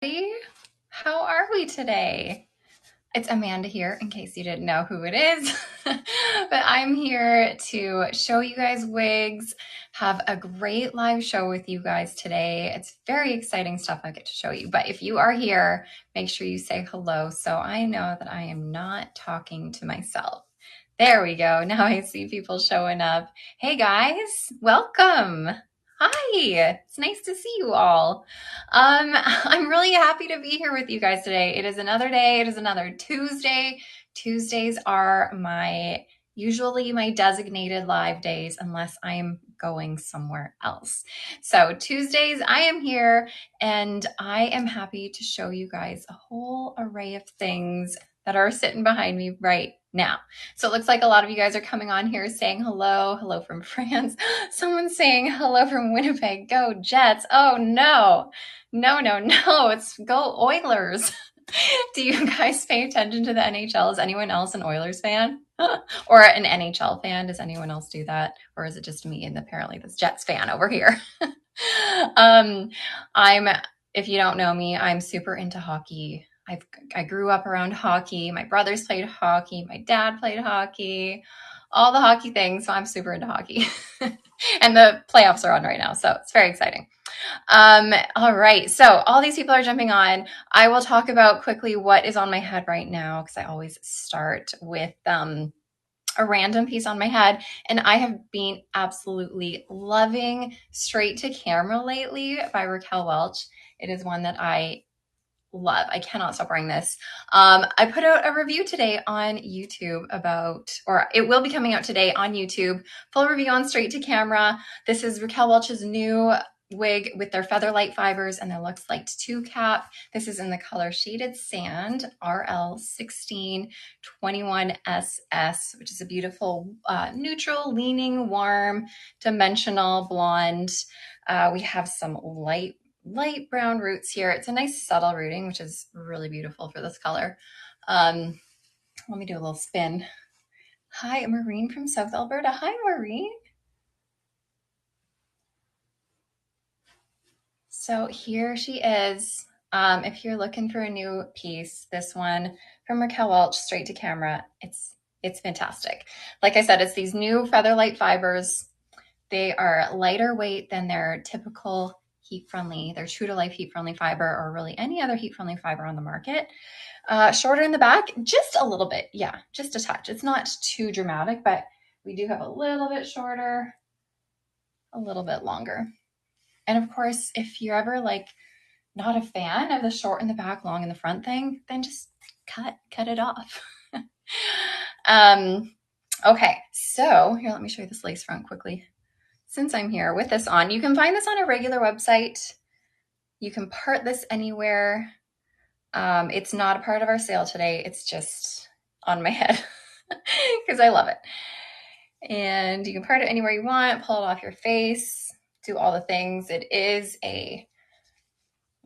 Hey, how are we today? It's Amanda here, in case you didn't know who it is. But I'm here to show you guys wigs, have a great live show with you guys today. It's very exciting stuff I get to show you. But if you are here, make sure you say hello so I know that I am not talking to myself. There we go. Now I see people showing up. Hey guys, welcome. Hi, it's nice to see you all. I'm really happy to be here with you guys today. It is another day. It is another Tuesday. Tuesdays are usually my designated live days unless I'm going somewhere else. So Tuesdays I am here and I am happy to show you guys a whole array of things that are sitting behind me right now. So it looks like a lot of you guys are coming on here saying hello. Hello from France. Someone's saying hello from Winnipeg. Go Jets. Oh no. No. It's go Oilers. Do you guys pay attention to the NHL? Is anyone else an Oilers fan? Or an NHL fan? Does anyone else do that? Or is it just me and apparently this Jets fan over here? If you don't know me, I'm super into hockey. I grew up around hockey. My brothers played hockey. My dad played hockey. All the hockey things. So I'm super into hockey. And the playoffs are on right now. So it's very exciting. All right. So all these people are jumping on. I will talk about quickly what is on my head right now because I always start with a random piece on my head. And I have been absolutely loving Straight to Camera lately by Raquel Welch. It is one that I love. I cannot stop wearing this. I put out a review today on YouTube or it will be coming out today on YouTube. Full review on Straight to Camera. This is Raquel Welch's new wig with their feather light fibers and the Lux Light 2 cap. This is in the color Shaded Sand RL1621SS, which is a beautiful neutral, leaning, warm, dimensional blonde. We have some light brown roots here. It's a nice subtle rooting, which is really beautiful for this color. Let me do a little spin. Hi, Maureen from South Alberta. Hi, Maureen. So here she is. If you're looking for a new piece, this one from Raquel Welch, Straight to Camera, it's fantastic. Like I said, it's these new feather light fibers. They are lighter weight than their typical heat-friendly, their true to life heat-friendly fiber, or really any other heat-friendly fiber on the market. Shorter in the back, just a little bit. Yeah, just a touch. It's not too dramatic, but we do have a little bit shorter, a little bit longer. And of course, if you're ever like not a fan of the short in the back, long in the front thing, then just cut it off. Okay, so here, let me show you this lace front quickly. Since I'm here with this on, you can find this on a regular website. You can part this anywhere. It's not a part of our sale today. It's just on my head because I love it. And you can part it anywhere you want, pull it off your face, do all the things. Let me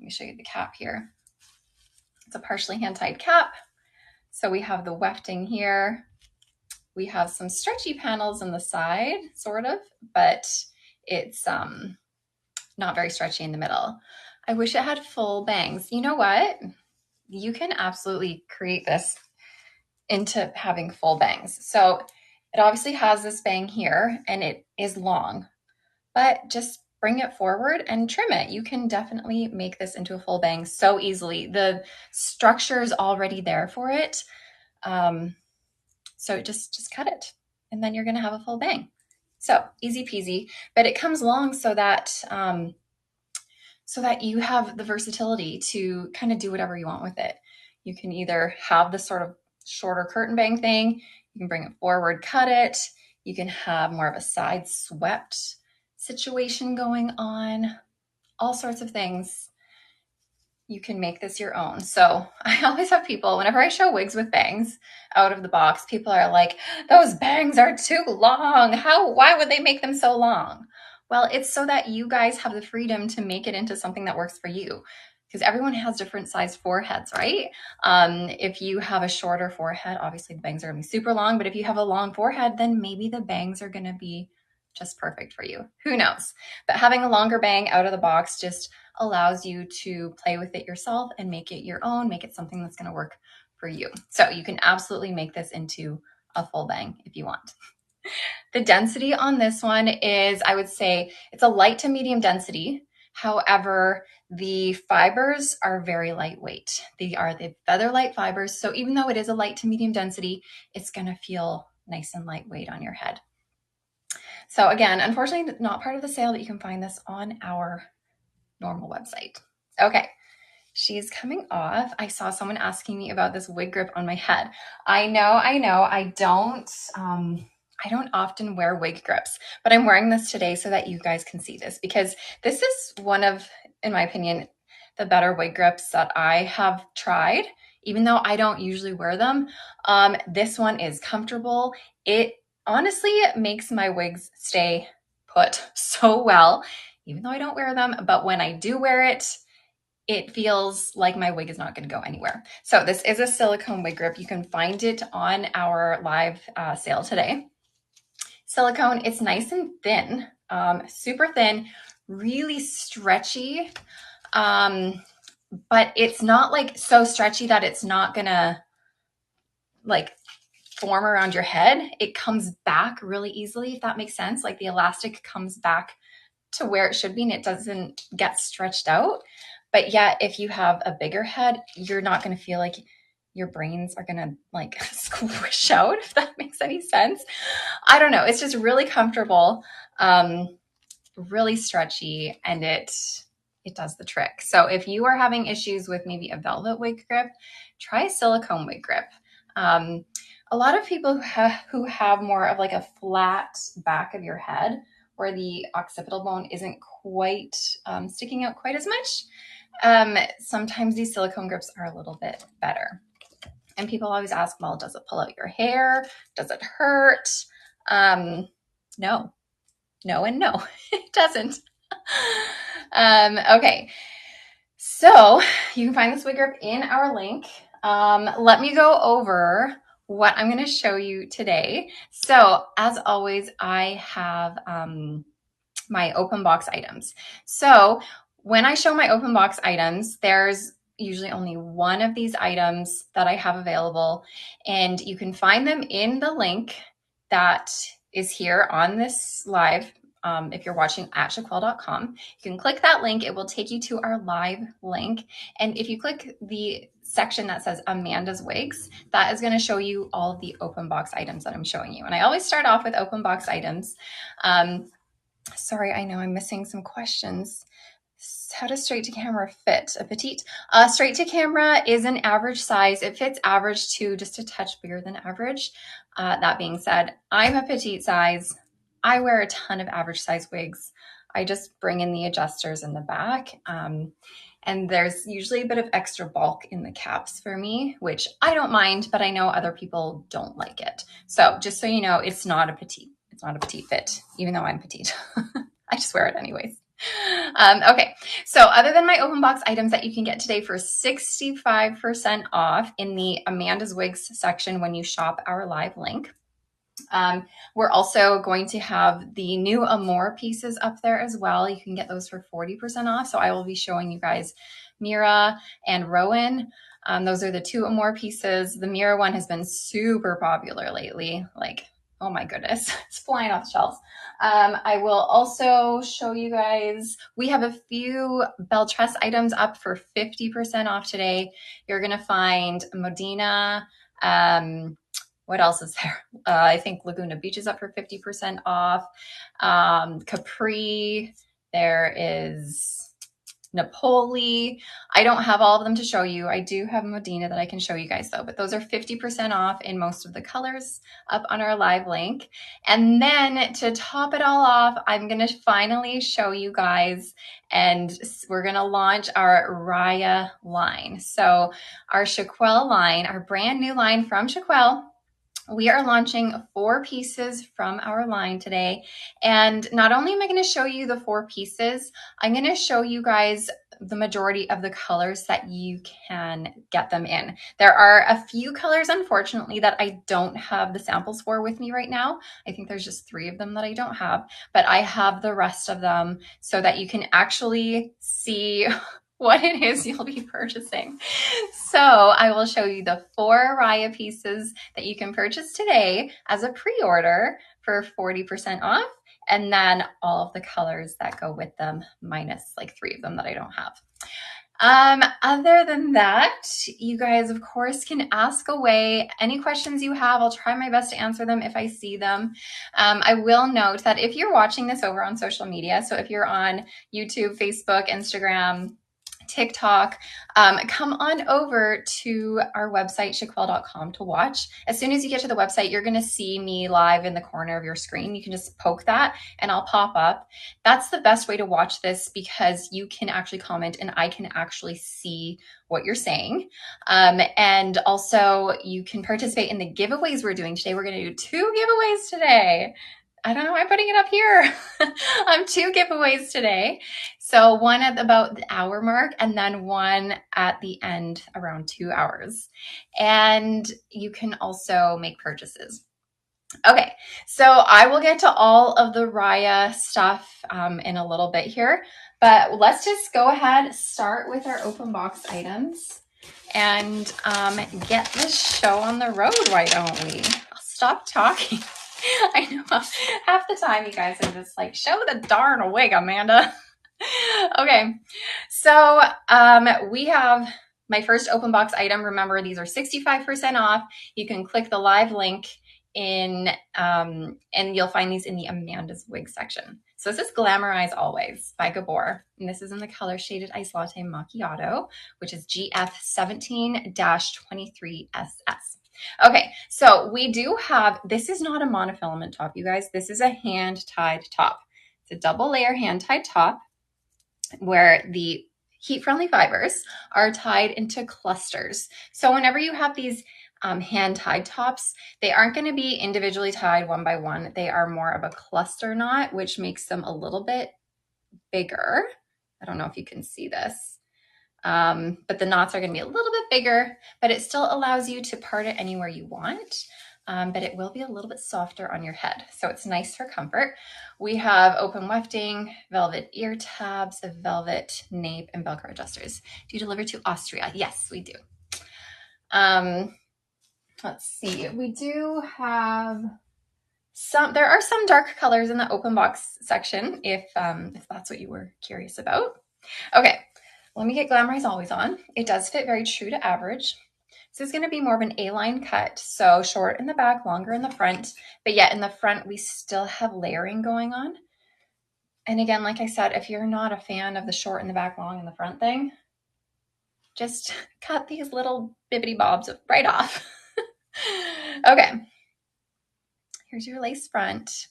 show you the cap here. It's a partially hand-tied cap. So we have the wefting here. We have some stretchy panels on the side, sort of, but it's not very stretchy in the middle. I wish it had full bangs. You know what? You can absolutely create this into having full bangs. So it obviously has this bang here and it is long, but just bring it forward and trim it. You can definitely make this into a full bang so easily. The structure is already there for it. So just cut it and then you're going to have a full bang. So easy peasy, but it comes long so that you have the versatility to kind of do whatever you want with it. You can either have this sort of shorter curtain bang thing, you can bring it forward, cut it, you can have more of a side swept situation going on, all sorts of things. You can make this your own. So I always have people, whenever I show wigs with bangs out of the box, people are like, those bangs are too long. Why would they make them so long? Well, it's so that you guys have the freedom to make it into something that works for you. Because everyone has different size foreheads, right? If you have a shorter forehead, obviously the bangs are gonna be super long, but if you have a long forehead, then maybe the bangs are gonna be just perfect for you. Who knows? But having a longer bang out of the box just allows you to play with it yourself and make it your own, make it something that's going to work for you. So you can absolutely make this into a full bang if you want. The density on this one is, I would say, it's a light to medium density. However, the fibers are very lightweight. They are the feather light fibers. So even though it is a light to medium density, it's going to feel nice and lightweight on your head. So again, unfortunately, not part of the sale, but you can find this on our normal website. Okay. She's coming off. I saw someone asking me about this wig grip on my head. I know. I don't often wear wig grips, but I'm wearing this today so that you guys can see this, because this is one of, in my opinion, the better wig grips that I have tried, even though I don't usually wear them. This one is comfortable. It honestly makes my wigs stay put so well, even though I don't wear them. But when I do wear it, it feels like my wig is not going to go anywhere. So this is a silicone wig grip. You can find it on our live sale today. Silicone, it's nice and thin, super thin, really stretchy, but it's not like so stretchy that it's not gonna like form around your head. It comes back really easily, if that makes sense. Like the elastic comes back to where it should be and it doesn't get stretched out. But yeah, if you have a bigger head, you're not going to feel like your brains are going to like squish out, if that makes any sense. I don't know. It's just really comfortable, really stretchy, and it does the trick. So if you are having issues with maybe a velvet wig grip, try a silicone wig grip. A lot of people who have more of like a flat back of your head where the occipital bone isn't quite sticking out quite as much, sometimes these silicone grips are a little bit better. And people always ask, well, does it pull out your hair? Does it hurt? No, and no, it doesn't. Okay, so you can find this wig grip in our link. Let me go over what I'm going to show you today. So as always, I have my open box items. So when I show my open box items, there's usually only one of these items that I have available, and you can find them in the link that is here on this live. If you're watching at chiquel.com, you can click that link. It will take you to our live link. And if you click the section that says Amanda's Wigs, that is going to show you all of the open box items that I'm showing you. And I always start off with open box items. Sorry, I know I'm missing some questions. How does straight to camera fit a petite? Straight to camera is an average size. It fits average to just a touch bigger than average. That being said, I'm a petite size. I wear a ton of average size wigs. I just bring in the adjusters in the back. And there's usually a bit of extra bulk in the caps for me, which I don't mind, but I know other people don't like it. So just so you know, it's not a petite fit, even though I'm petite. I just wear it anyways. Okay, so other than my open box items that you can get today for 65% off in the Amanda's Wigs section when you shop our live link, we're also going to have the new Amore pieces up there as well. You can get those for 40% off. So I will be showing you guys Mira and Rowan. Those are the two Amore pieces. The Mira one has been super popular lately. Like, oh my goodness, it's flying off the shelves. I will also show you guys, we have a few belle tress items up for 50% off today. You're going to find Modina. What else is there? I think Laguna Beach is up for 50% off. Capri. There is Napoli. I don't have all of them to show you. I do have Modina that I can show you guys though, but those are 50% off in most of the colors up on our live link. And then to top it all off, I'm going to finally show you guys, and we're going to launch our RIAH line. So our Chiquel line, our brand new line from Chiquel. We are launching 4 pieces from our line today. And not only am I going to show you the 4 pieces, I'm going to show you guys the majority of the colors that you can get them in. There are a few colors, unfortunately, that I don't have the samples for with me right now. I think there's just 3 of them that I don't have, but I have the rest of them so that you can actually see what it is you'll be purchasing. So I will show you the 4 RIAH pieces that you can purchase today as a pre-order for 40% off, and then all of the colors that go with them, minus like 3 of them that I don't have. Other than that, you guys, of course, can ask away any questions you have. I'll try my best to answer them if I see them. I will note that if you're watching this over on social media, so if you're on YouTube, Facebook, Instagram, TikTok, come on over to our website, chiquel.com, to watch. As soon as you get to the website, you're going to see me live in the corner of your screen. You can just poke that and I'll pop up. That's the best way to watch this because you can actually comment and I can actually see what you're saying. And also you can participate in the giveaways we're doing today. We're going to do 2 giveaways today. I don't know why I'm putting it up here. 2 giveaways today. So one at about the hour mark and then one at the end around 2 hours. And you can also make purchases. Okay, so I will get to all of the RIAH stuff in a little bit here, but let's just go ahead, start with our open box items and get this show on the road, why don't we? I'll stop talking. I know half the time you guys are just like, show the darn wig, Amanda. Okay, so we have my first open box item. Remember, these are 65% off. You can click the live link in, and you'll find these in the Amanda's Wig section. So this is Glamorize Always by Gabor, and this is in the color Shaded Ice Latte Macchiato, which is GF17-23SS. Okay, so we do have, this is not a monofilament top, you guys. This is a hand-tied top. It's a double layer hand-tied top where the heat-friendly fibers are tied into clusters. So whenever you have these hand-tied tops, they aren't going to be individually tied one by one. They are more of a cluster knot, which makes them a little bit bigger. I don't know if you can see this. But the knots are going to be a little bit bigger, but it still allows you to part it anywhere you want. But it will be a little bit softer on your head. So it's nice for comfort. We have open wefting, velvet ear tabs, a velvet nape, and Velcro adjusters. Do you deliver to Austria? Yes, we do. Let's see. We do have there are some dark colors in the open box section if that's what you were curious about. Okay. Let me get Glamorize Always on. It does fit very true to average. This is going to be more of an A-line cut, so short in the back, longer in the front, but yet in the front we still have layering going on. And again, like I said, if you're not a fan of the short in the back, long in the front thing, just cut these little bibbity bobs right off. Okay, here's your lace front.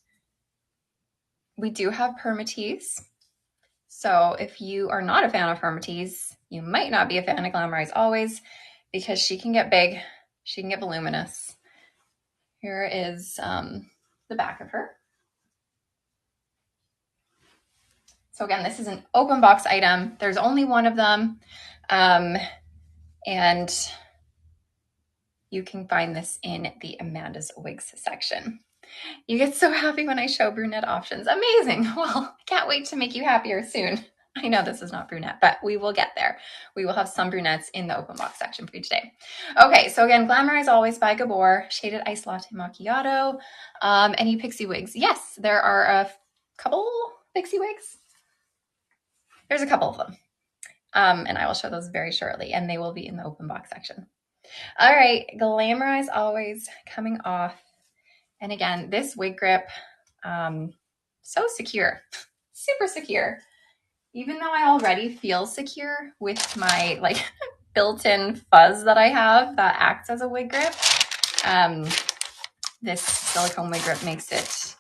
We do have permatease. So if you are not a fan of permatease, you might not be a fan of Glamorize Always because she can get big, she can get voluminous. Here is the back of her. So again, this is an open box item. There's only one of them. And you can find this in the Amanda's Wigs section. You get so happy when I show brunette options. Amazing. Well, I can't wait to make you happier soon. I know this is not brunette, but we will get there. We will have some brunettes in the open box section for you today. Okay, so again, Glamorize Always by Gabor, Shaded Ice Latte Macchiato. Any pixie wigs? Yes, there are a couple pixie wigs. There's a couple of them. And I will show those very shortly, and they will be in the open box section. All right, Glamorize Always coming off. And again, this wig grip, so secure, super secure. Even though I already feel secure with my like built-in fuzz that I have that acts as a wig grip, this silicone wig grip makes it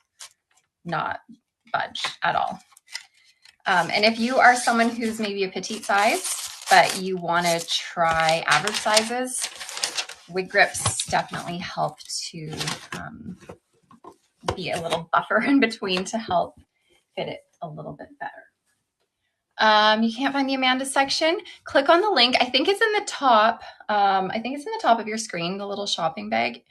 not budge at all. And if you are someone who's maybe a petite size, but you want to try average sizes, wig grips definitely help to be a little buffer in between to help fit it a little bit better. You can't find the Amanda section, click on the link. I think it's in the top. I think it's in the top of your screen, the little shopping bag.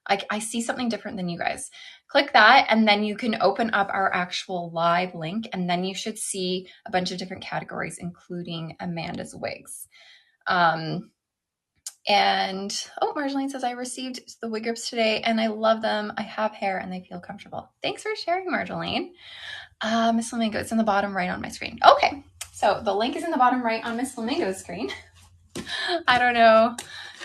I see something different than you guys. Click that, and then you can open up our actual live link, and then you should see a bunch of different categories, including Amanda's wigs. And oh, Marjolaine says, I received the wig grips today and I love them. I have hair and they feel comfortable. Thanks for sharing, Marjolaine. Miss Flamingo, it's in the bottom right on my screen. Okay, so the link is in the bottom right on Miss Flamingo's screen. I don't know.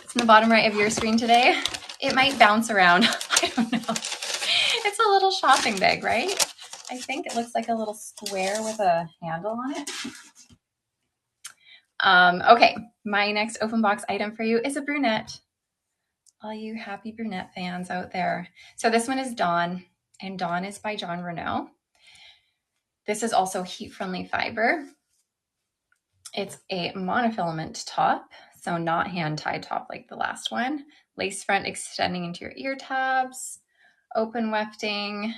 It's in the bottom right of your screen today. It might bounce around. I don't know. It's a little shopping bag, right? I think it looks like a little square with a handle on it. Okay, my next open box item for you is a brunette. All you happy brunette fans out there. So this one is Dawn, and Dawn is by John Renault. This is also heat-friendly fiber. It's a monofilament top, so not hand-tied top like the last one. Lace front extending into your ear tabs, open wefting,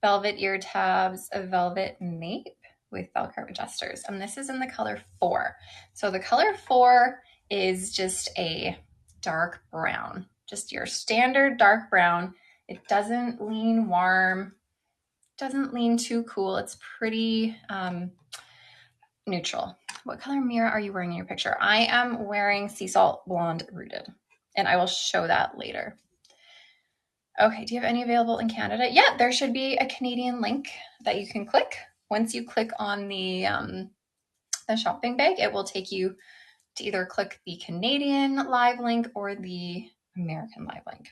velvet ear tabs, a velvet nape with Velcro adjusters. And this is in the color 4. So the color 4 is just a dark brown, just your standard dark brown. It doesn't lean warm, doesn't lean too cool. It's pretty neutral. What color mirror are you wearing in your picture? I am wearing Sea Salt Blonde Rooted, and I will show that later. Okay, do you have any available in Canada? Yeah, there should be a Canadian link that you can click. Once you click on the shopping bag, it will take you to either click the Canadian live link or the American live link.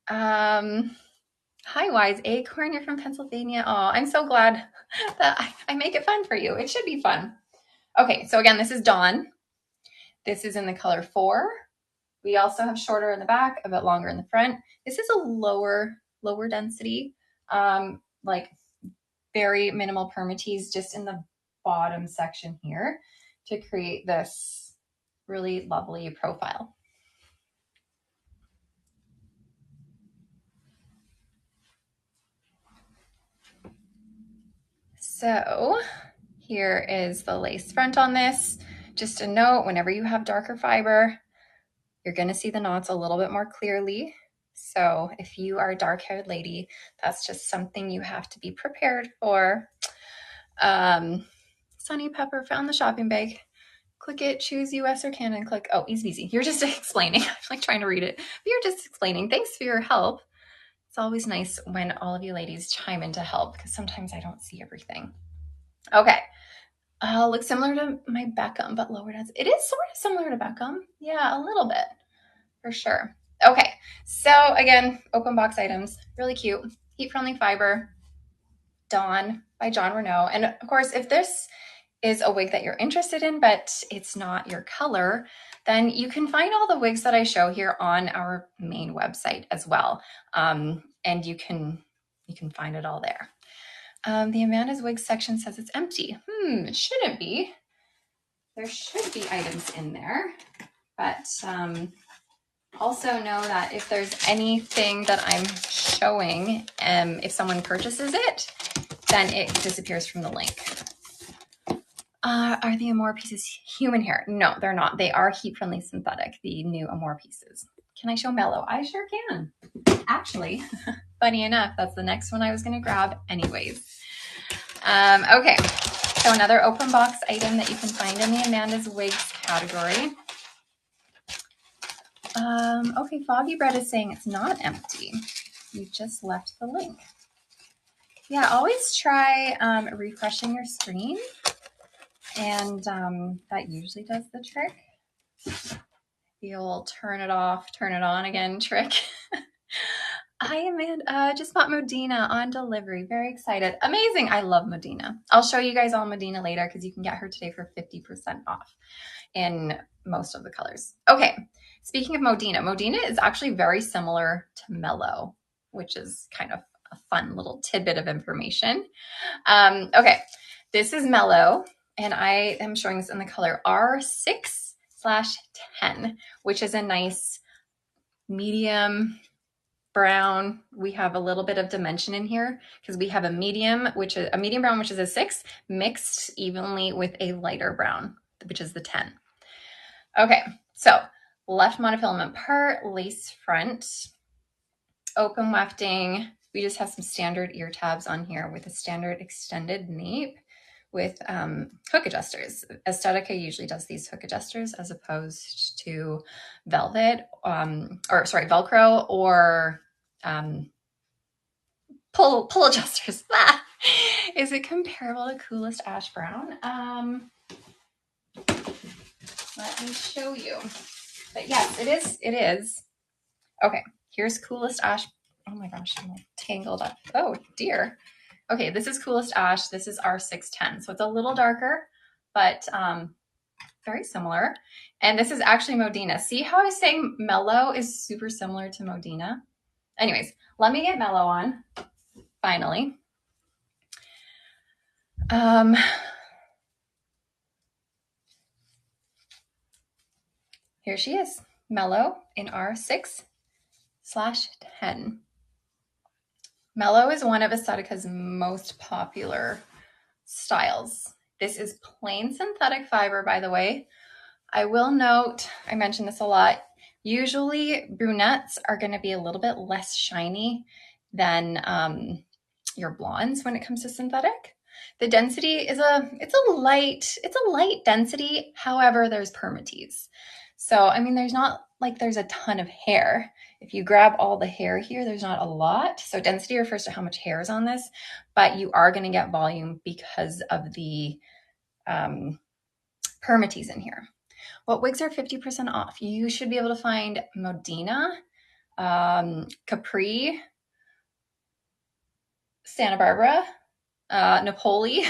Hi, Wise Acorn, you're from Pennsylvania. Oh, I'm so glad that I make it fun for you. It should be fun. Okay, so again, this is Dawn. This is in the color 4. We also have shorter in the back, a bit longer in the front. This is a lower density, like very minimal permatease just in the bottom section here to create this really lovely profile. So here is the lace front on this. Just a note, whenever you have darker fiber, you're going to see the knots a little bit more clearly. So if you are a dark-haired lady, that's just something you have to be prepared for. Sunny Pepper found the shopping bag. Click it, choose US or Canada, and click, oh, easy peasy. You're just explaining. I'm like trying to read it, but you're just explaining. Thanks for your help. It's always nice when all of you ladies chime in to help because sometimes I don't see everything. Okay. Looks similar to my Beckham, but lowered as it is sort of similar to Beckham. Yeah, a little bit for sure. Okay, so again, open box items, really cute, heat-friendly fiber, Dawn by John Renault. And of course, if this is a wig that you're interested in, but it's not your color, then you can find all the wigs that I show here on our main website as well. And you can find it all there. The Amanda's Wigs section says it's empty. It shouldn't be. There should be items in there, but also know that if there's anything that I'm showing, if someone purchases it, then it disappears from the link. Are the Amore pieces human hair? No, they're not. They are heat-friendly synthetic, the new Amore pieces. Can I show Mellow? I sure can. Actually, funny enough, that's the next one I was going to grab anyways. Okay, so another open box item that you can find in the Amanda's Wigs category. Okay, Foggy Bread is saying it's not empty. You just left the link. Yeah, always try refreshing your screen, and that usually does the trick. The old turn it off, turn it on again trick. Hi, Amanda. Just bought Modina on delivery. Very excited. Amazing. I love Modina. I'll show you guys all Modina later because you can get her today for 50% off in most of the colors. Okay. Speaking of Modina, Modina is actually very similar to Mellow, which is kind of a fun little tidbit of information. Okay. This is Mellow, and I am showing this in the color R6/10, which is a nice medium brown. We have a little bit of dimension in here because we have a medium brown, which is a 6, mixed evenly with a lighter brown, which is the 10. Okay, so left monofilament part, lace front, open wefting. We just have some standard ear tabs on here with a standard extended nape with hook adjusters. Aesthetica usually does these hook adjusters as opposed to Velcro or pull adjusters. Is it comparable to Coolest Ash Brown? Let me show you. But yes, it is. Okay, here's Coolest Ash. Oh my gosh, I'm like tangled up. Oh dear. Okay, this is Coolest Ash. This is R610. So it's a little darker, but very similar. And this is actually Modina. See how I was saying mellow is super similar to Modina? Anyways, let me get mellow on, finally. Here she is, mellow in R6/10. Mellow is one of Aesthetica's most popular styles. This is plain synthetic fiber, by the way. I will note, I mention this a lot, usually brunettes are going to be a little bit less shiny than your blondes when it comes to synthetic. The density is it's a light density. However, there's permatease. So, I mean, there's not like there's a ton of hair. If you grab all the hair here, there's not a lot. So density refers to how much hair is on this, but you are going to get volume because of the permatease in here. What wigs are 50% off? You should be able to find Modina, Capri, Santa Barbara, Napoli.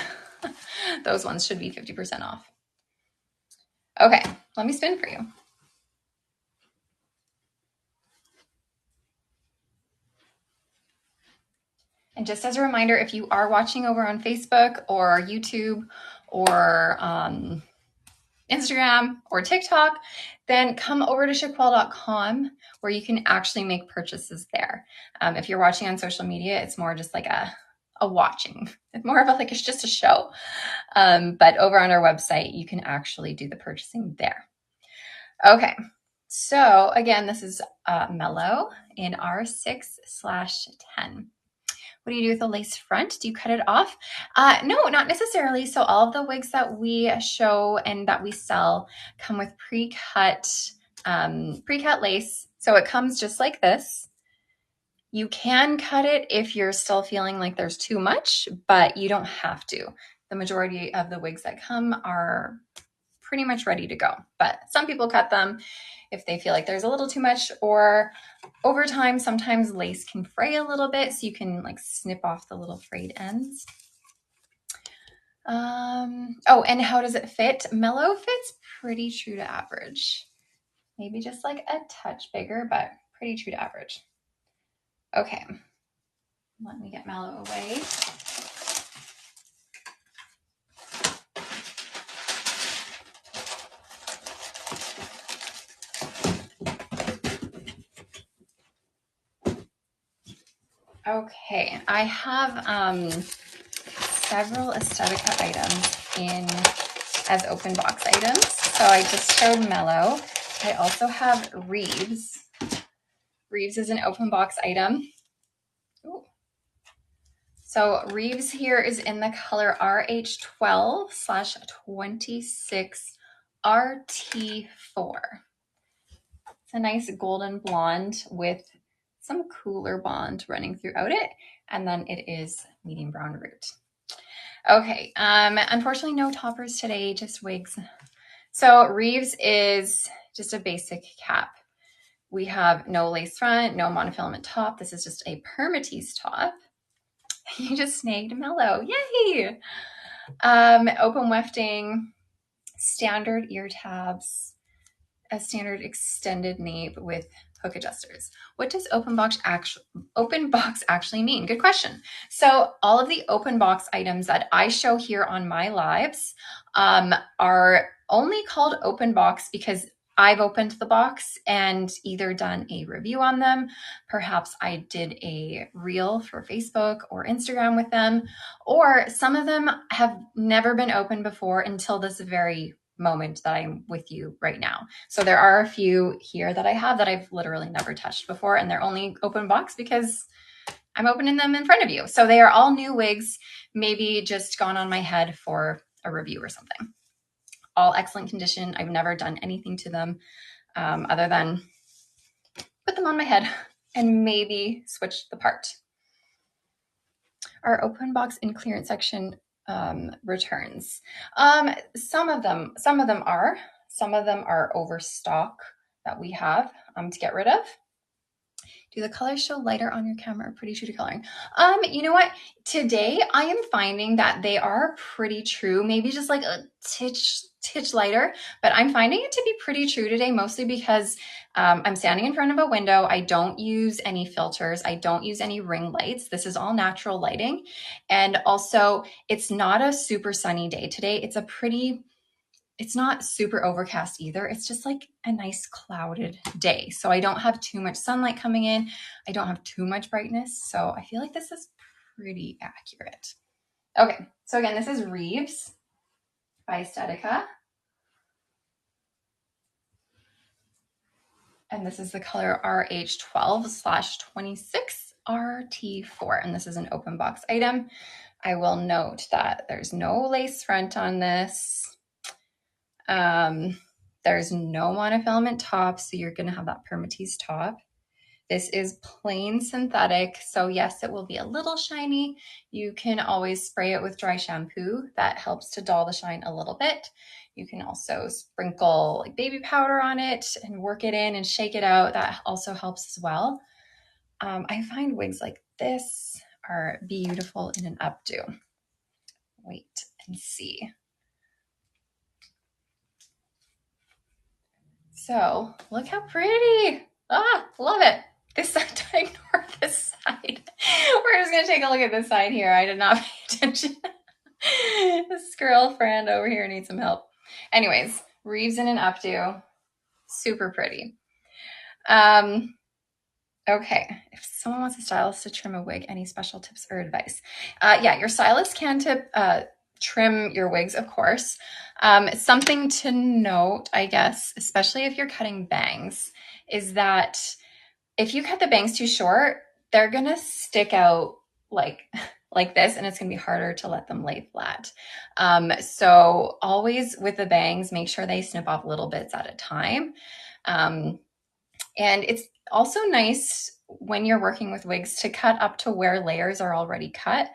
Those ones should be 50% off. Okay, let me spin for you. And just as a reminder, if you are watching over on Facebook or YouTube or Instagram or TikTok, then come over to chiquel.com where you can actually make purchases there. If you're watching on social media, it's more just like a watching. It's more of it's just a show. But over on our website, you can actually do the purchasing there. Okay, so again, this is Mellow in R6/10. What do you do with the lace front? Do you cut it off? No, not necessarily. So all of the wigs that we show and that we sell come with pre-cut lace. So it comes just like this. You can cut it if you're still feeling like there's too much, but you don't have to. The majority of the wigs that come are pretty much ready to go, but some people cut them if they feel like there's a little too much, or over time, sometimes lace can fray a little bit, so you can snip off the little frayed ends. Oh, and how does it fit? Mellow fits pretty true to average. Maybe just a touch bigger, but pretty true to average. Okay, let me get Mellow away. Okay, I have several Aesthetica items as open box items. So I just showed Mellow. I also have Reeves. Reeves is an open box item. Ooh. So Reeves here is in the color RH12/26RT4. It's a nice golden blonde with some cooler blonde running throughout it, and then it is medium brown root. Okay, unfortunately no toppers today, just wigs. So Reeves is just a basic cap. We have no lace front, no monofilament top. This is just a permatease top. You just snagged Mellow, yay! Open wefting, standard ear tabs, a standard extended nape with hook adjusters. What does open box actually mean? Good question. So all of the open box items that I show here on my lives are only called open box because I've opened the box and either done a review on them. Perhaps I did a reel for Facebook or Instagram with them, or some of them have never been opened before until this very moment that I'm with you right now. So there are a few here that I have that I've literally never touched before, and they're only open box because I'm opening them in front of you. So they are all new wigs, maybe just gone on my head for a review or something. All excellent condition. I've never done anything to them other than put them on my head and maybe switch the part. Our open box in clearance section returns. Some of them are overstock that we have to get rid of. Do the colors show lighter on your camera or pretty true to coloring? You know what? Today I am finding that they are pretty true, maybe just like a titch lighter, but I'm finding it to be pretty true today, mostly because I'm standing in front of a window. I don't use any filters. I don't use any ring lights. This is all natural lighting. And also it's not a super sunny day today. It's not super overcast either. It's just like a nice clouded day. So I don't have too much sunlight coming in. I don't have too much brightness. So I feel like this is pretty accurate. Okay, so again, this is Reeves by Aesthetica. And this is the color RH12/26RT4. And this is an open box item. I will note that there's no lace front on this. There's no monofilament top, so you're going to have that permatease top. This is plain synthetic, so yes, it will be a little shiny. You can always spray it with dry shampoo. That helps to dull the shine a little bit. You can also sprinkle like baby powder on it and work it in and shake it out. That also helps as well. I find wigs like this are beautiful in an updo. Wait and see. So look how pretty. Love it. This side, ignore this side. We're just gonna take a look at this side here. I did not pay attention. This girlfriend over here needs some help. Anyways, Reeves in an updo, super pretty. Okay, if someone wants a stylist to trim a wig, any special tips or advice? Yeah, your stylist can trim your wigs, of course. Something to note, I guess, especially if you're cutting bangs, is that if you cut the bangs too short, they're gonna stick out like this, and it's gonna be harder to let them lay flat. So always with the bangs, make sure they snip off little bits at a time. And it's also nice when you're working with wigs to cut up to where layers are already cut.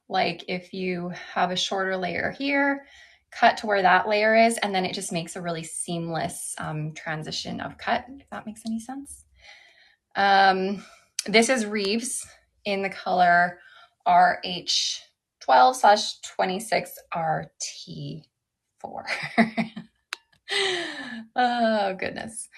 Like if you have a shorter layer here, cut to where that layer is, and then it just makes a really seamless transition of cut, if that makes any sense. This is Reeves in the color RH12/26RT4. Oh, goodness.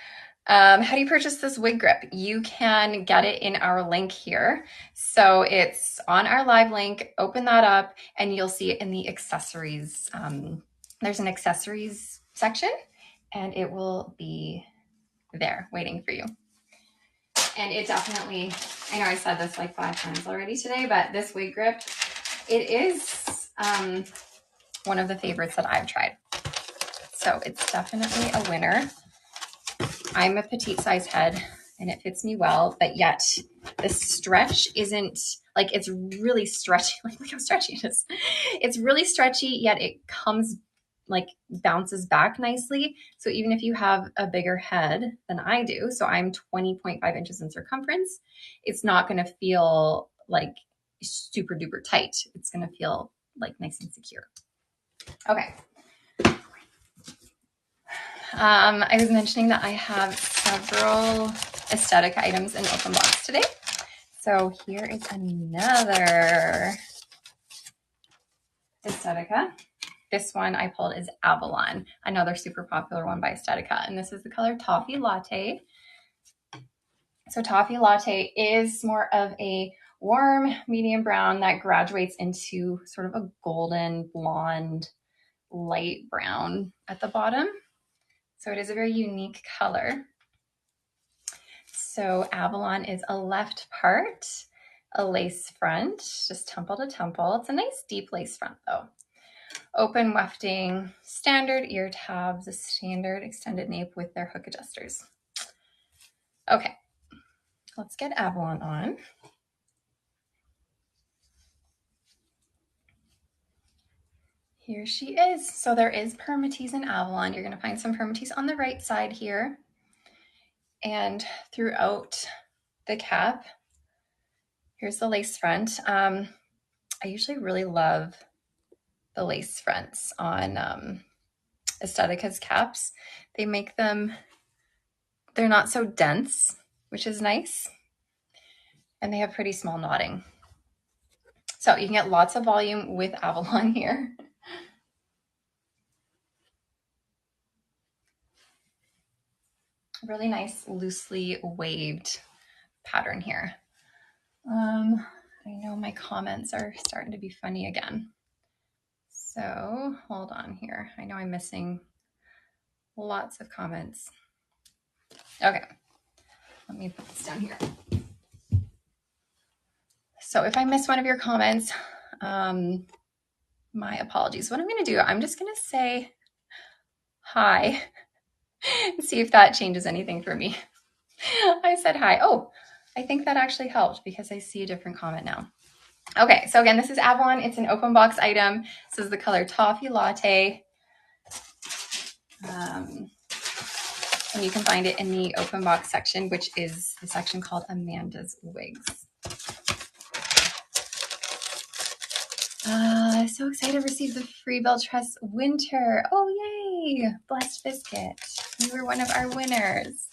How do you purchase this wig grip? You can get it in our link here. So it's on our live link. Open that up and you'll see it in the accessories. There's an accessories section and it will be there waiting for you. And it definitely, I know I said this like 5 times already today, but this wig grip, it is one of the favorites that I've tried. So it's definitely a winner. I'm a petite size head and it fits me well, but yet the stretch isn't like, it's really stretchy. Like, look how stretchy it is. It's really stretchy, yet it comes like bounces back nicely. So even if you have a bigger head than I do, so I'm 20.5 inches in circumference, it's not going to feel like super duper tight. It's going to feel like nice and secure. Okay. I was mentioning that I have several Aesthetica items in open box today. So here is another Aesthetica. This one I pulled is Avalon, another super popular one by Aesthetica. And this is the color Toffee Latte. So Toffee Latte is more of a warm medium brown that graduates into sort of a golden blonde, light brown at the bottom. So it is a very unique color. So Avalon is a left part, a lace front, just temple to temple. It's a nice deep lace front though. Open wefting, standard ear tabs, a standard extended nape with their hook adjusters. Okay, let's get Avalon on. Here she is. So there is permatease in Avalon. You're gonna find some permatease on the right side here and throughout the cap. Here's the lace front. I usually really love the lace fronts on Aesthetica's caps. They make them, they're not so dense, which is nice. And they have pretty small knotting. So you can get lots of volume with Avalon here. Really nice, loosely waved pattern here. I know my comments are starting to be funny again. So hold on here. I know I'm missing lots of comments. Okay, let me put this down here. So if I miss one of your comments, my apologies. What I'm gonna do, I'm just gonna say hi and see if that changes anything for me. I said hi. Oh, I think that actually helped because I see a different comment now. Okay, so again, this is Avalon. It's an open box item. This is the color Toffee Latte. And you can find it in the open box section, which is the section called Amanda's Wigs. So excited to receive the free Belle Tress Winter. Oh, yay. Blessed Biscuit. You were one of our winners.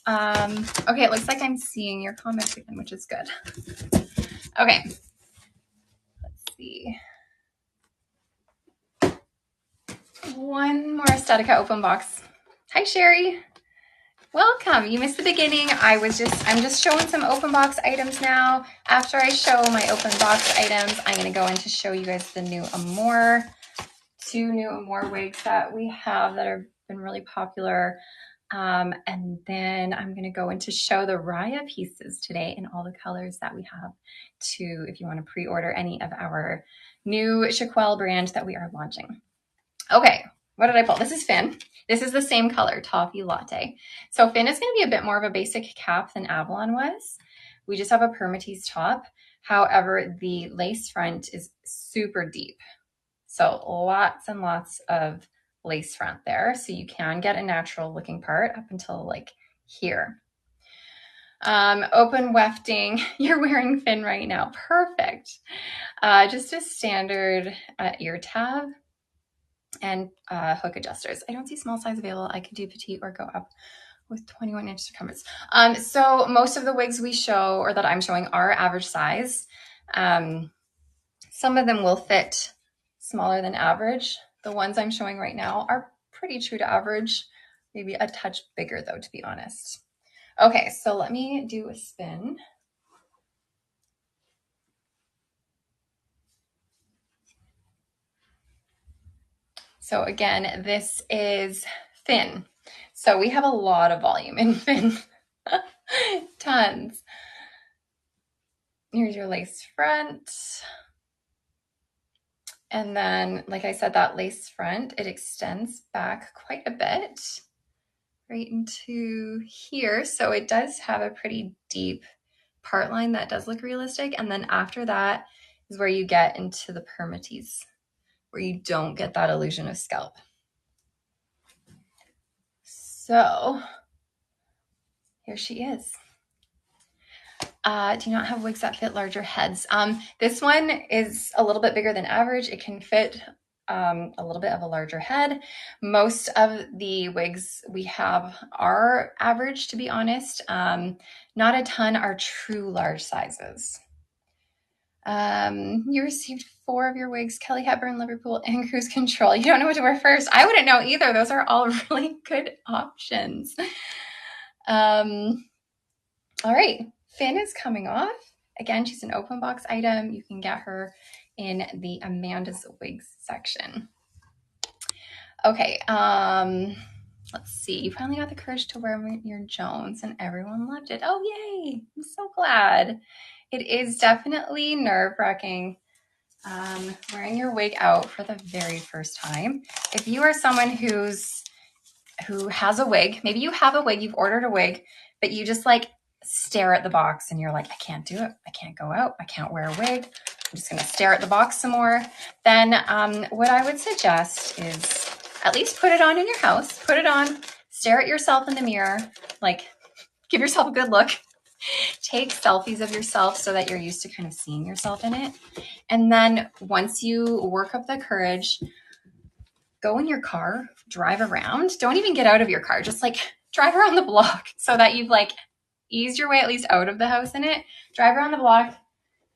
Okay, it looks like I'm seeing your comments again, which is good. Okay, let's see. One more Aesthetica open box. Hi, Sherry. Welcome. You missed the beginning. I'm just showing some open box items now. After I show my open box items, I'm going to go in to show you guys the new Amore. 2 new Amore wigs that we have that have been really popular. And then I'm going to go in to show the RIAH pieces today in all the colors that we have to, if you want to pre-order any of our new Chiquel brand that we are launching. Okay, what did I pull? This is Finn. This is the same color, Toffee Latte. So Finn is going to be a bit more of a basic cap than Avalon was. We just have a permatease top. However, the lace front is super deep. So lots and lots of lace front there. So you can get a natural looking part up until like here. Open wefting. You're wearing Finn right now. Perfect. Just a standard ear tab and hook adjusters. I don't see small size available. I could do petite or go up with 21-inch circumference. So most of the wigs we show or that I'm showing are average size. Some of them will fit smaller than average. The ones I'm showing right now are pretty true to average, maybe a touch bigger though, to be honest. Okay, so let me do a spin. So again, this is Finn. So we have a lot of volume in Finn, tons. Here's your lace front. And then, like I said, that lace front, it extends back quite a bit right into here. So it does have a pretty deep part line that does look realistic. And then after that is where you get into the permatease, where you don't get that illusion of scalp. So here she is. Do not have wigs that fit larger heads. This one is a little bit bigger than average. It can fit a little bit of a larger head. Most of the wigs we have are average, to be honest. Not a ton are true large sizes. You received 4 of your wigs, Kelly Hepburn, Liverpool, and Cruise Control. You don't know what to wear first. I wouldn't know either. Those are all really good options. All right, Finn is coming off. Again, she's an open box item. You can get her in the Amanda's Wigs section. Okay, Let's see. You finally got the courage to wear your Jones and everyone loved it. Oh, yay. I'm so glad. It is definitely nerve-wracking wearing your wig out for the very first time. If you are someone who has a wig, maybe you have a wig, you've ordered a wig, but you just like stare at the box and you're like, I can't do it. I can't go out. I can't wear a wig. I'm just going to stare at the box some more. Then what I would suggest is at least put it on in your house. Put it on, stare at yourself in the mirror, like give yourself a good look. Take selfies of yourself so that you're used to kind of seeing yourself in it. And then once you work up the courage, go in your car, drive around. Don't even get out of your car. Just like drive around the block so that you've like eased your way at least out of the house in it. Drive around the block.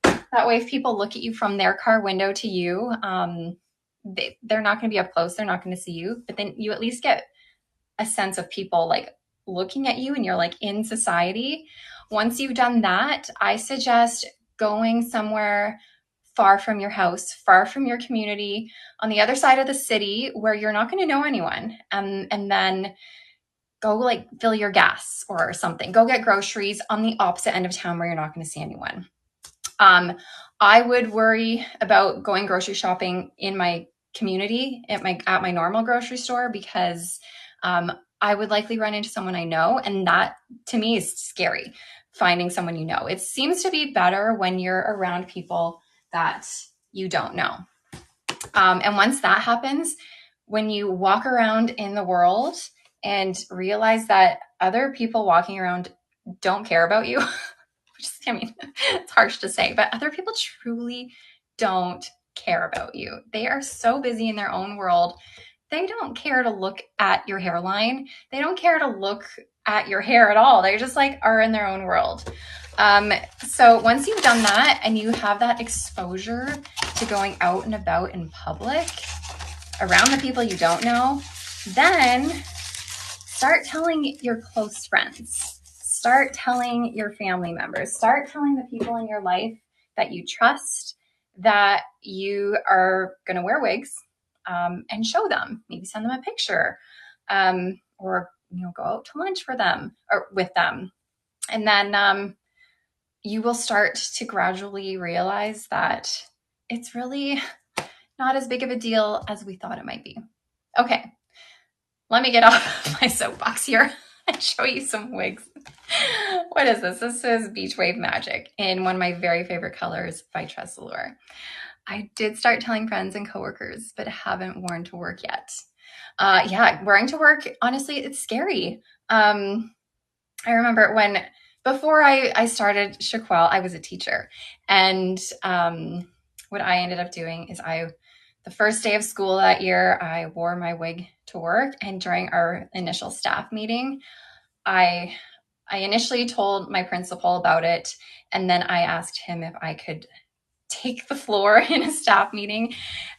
That way, if people look at you from their car window to you, they're not going to be up close. They're not going to see you. But then you at least get a sense of people like looking at you and you're like in society. Once you've done that, I suggest going somewhere far from your house, far from your community, on the other side of the city where you're not going to know anyone. And then go like fill your gas or something. Go get groceries on the opposite end of town where you're not going to see anyone. I would worry about going grocery shopping in my community at my normal grocery store because I would likely run into someone I know, and that to me is scary. Finding someone you know. It seems to be better when you're around people that you don't know. And once that happens, when you walk around in the world and realize that other people walking around don't care about you, I mean, it's harsh to say, but other people truly don't care about you. They are so busy in their own world. They don't care to look at your hairline. They don't care to look at your hair at all. They just like are in their own world. So once you've done that and you have that exposure to going out and about in public around the people you don't know, then start telling your close friends. Start telling your family members, start telling the people in your life that you trust that you are going to wear wigs and show them, maybe send them a picture or, go out to lunch for them or with them. And then you will start to gradually realize that it's really not as big of a deal as we thought it might be. Okay, let me get off my soapbox here and show you some wigs. What is this? This is Beach Wave Magic in one of my very favorite colors by Tressalure. I did start telling friends and coworkers, but haven't worn to work yet. Yeah, wearing to work, honestly, it's scary. I remember before I started Chiquel, I was a teacher. And what I ended up doing is the first day of school that year, I wore my wig to work. And during our initial staff meeting, I initially told my principal about it. And then I asked him if I could take the floor in a staff meeting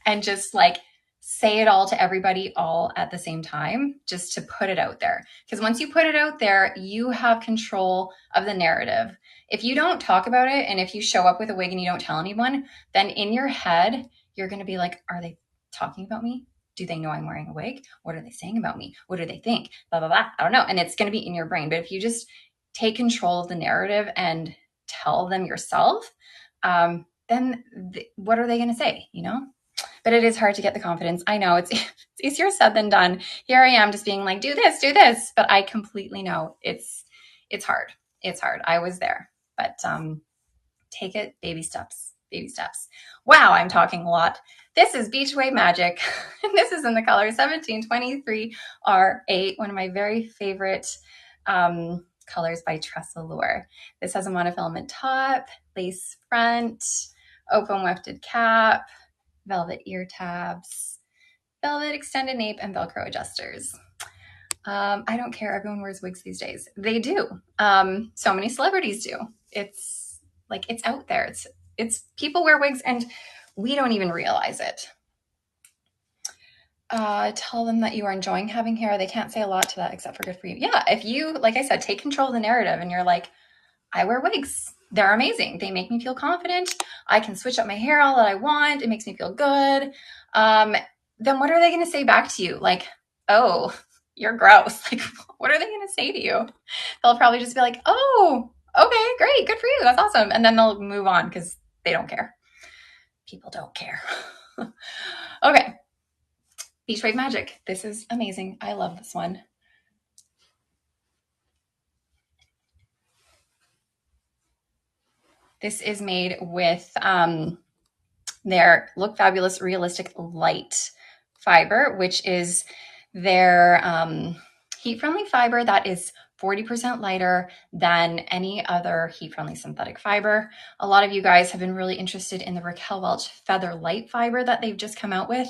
and just like say it all to everybody all at the same time, just to put it out there. Because once you put it out there, you have control of the narrative. If you don't talk about it and if you show up with a wig and you don't tell anyone, then in your head, you're going to be like, are they talking about me? Do they know I'm wearing a wig? What are they saying about me? What do they think? Blah, blah, blah. I don't know. And it's going to be in your brain. But if you just take control of the narrative and tell them yourself, then what are they going to say, But it is hard to get the confidence. I know it's easier said than done. Here I am just being like, do this. But I completely know it's hard. It's hard. I was there, but take it baby steps. Wow, I'm talking a lot. This is Beach Wave Magic. And this is in the color 1723 R8, one of my very favorite colors by Tressalure. This has a monofilament top, lace front, open wefted cap, velvet ear tabs, velvet extended nape, and Velcro adjusters. I don't care. Everyone wears wigs these days. They do. So many celebrities do. It's out there. It's people wear wigs and we don't even realize it. Tell them that you are enjoying having hair. They can't say a lot to that except for good for you. Yeah, if you, like I said, take control of the narrative and you're like, I wear wigs. They're amazing. They make me feel confident. I can switch up my hair all that I want. It makes me feel good. Then what are they going to say back to you? Like, oh, you're gross. Like, what are they going to say to you? They'll probably just be like, oh, okay, great, good for you, that's awesome. And then they'll move on because they don't care. People don't care. Okay, Beach Wave Magic. This is amazing. I love this one. This is made with their Look Fabulous Realistic Light fiber, which is their heat-friendly fiber that is 40% lighter than any other heat-friendly synthetic fiber. A lot of you guys have been really interested in the Raquel Welch Feather Light fiber that they've just come out with.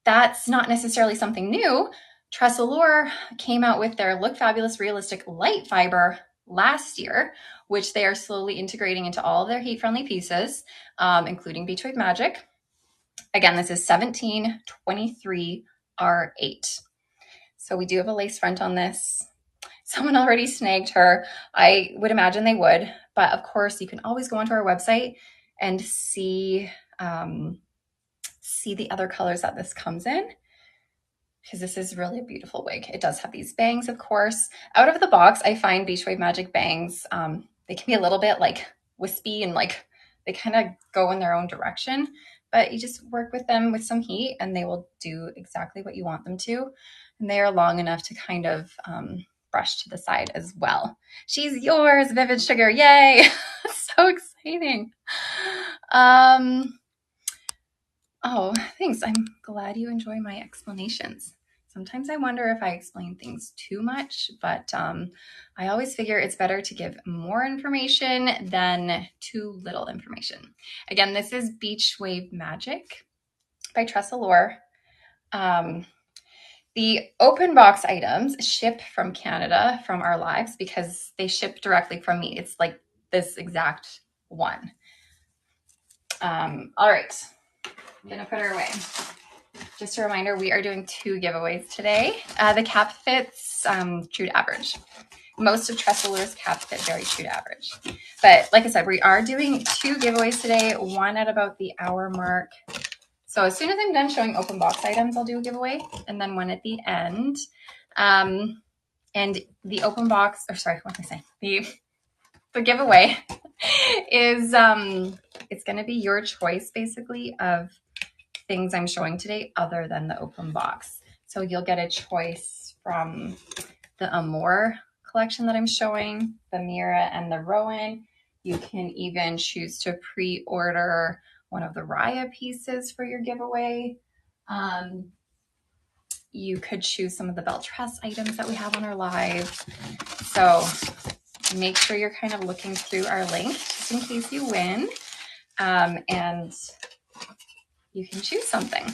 That's not necessarily something new. Allure came out with their Look Fabulous Realistic Light fiber last year, which they are slowly integrating into all of their heat-friendly pieces, including Beach Wave Magic. Again, this is 1723 R8. So we do have a lace front on this. Someone already snagged her. I would imagine they would, but of course you can always go onto our website and see the other colors that this comes in, because this is really a beautiful wig. It does have these bangs, of course. Out of the box, I find Beach Wave Magic bangs, they can be a little bit like wispy and like they kind of go in their own direction, but you just work with them with some heat and they will do exactly what you want them to. And they are long enough to kind of brush to the side as well. She's yours, Vivid Sugar. Yay. So exciting. Oh, thanks. I'm glad you enjoy my explanations. Sometimes I wonder if I explain things too much, but I always figure it's better to give more information than too little information. Again, this is Beach Wave Magic by Allure. The open box items ship from Canada from our lives because they ship directly from me. It's like this exact one. All right. I'm gonna put her away. Just a reminder, we are doing 2 giveaways today. The cap fits true to average. Most of Allure's caps fit very true to average. But like I said, we are doing 2 giveaways today, one at about the hour mark. So as soon as I'm done showing open box items, I'll do a giveaway, and then one at the end. And the open box, or sorry, what did I say? The giveaway is, it's gonna be your choice basically of things I'm showing today other than the open box. So you'll get a choice from the Amore collection that I'm showing, the Mira and the Rowan. You can even choose to pre-order one of the RIAH pieces for your giveaway. You could choose some of the Beltress items that we have on our live. So make sure you're kind of looking through our link just in case you win. And you can choose something.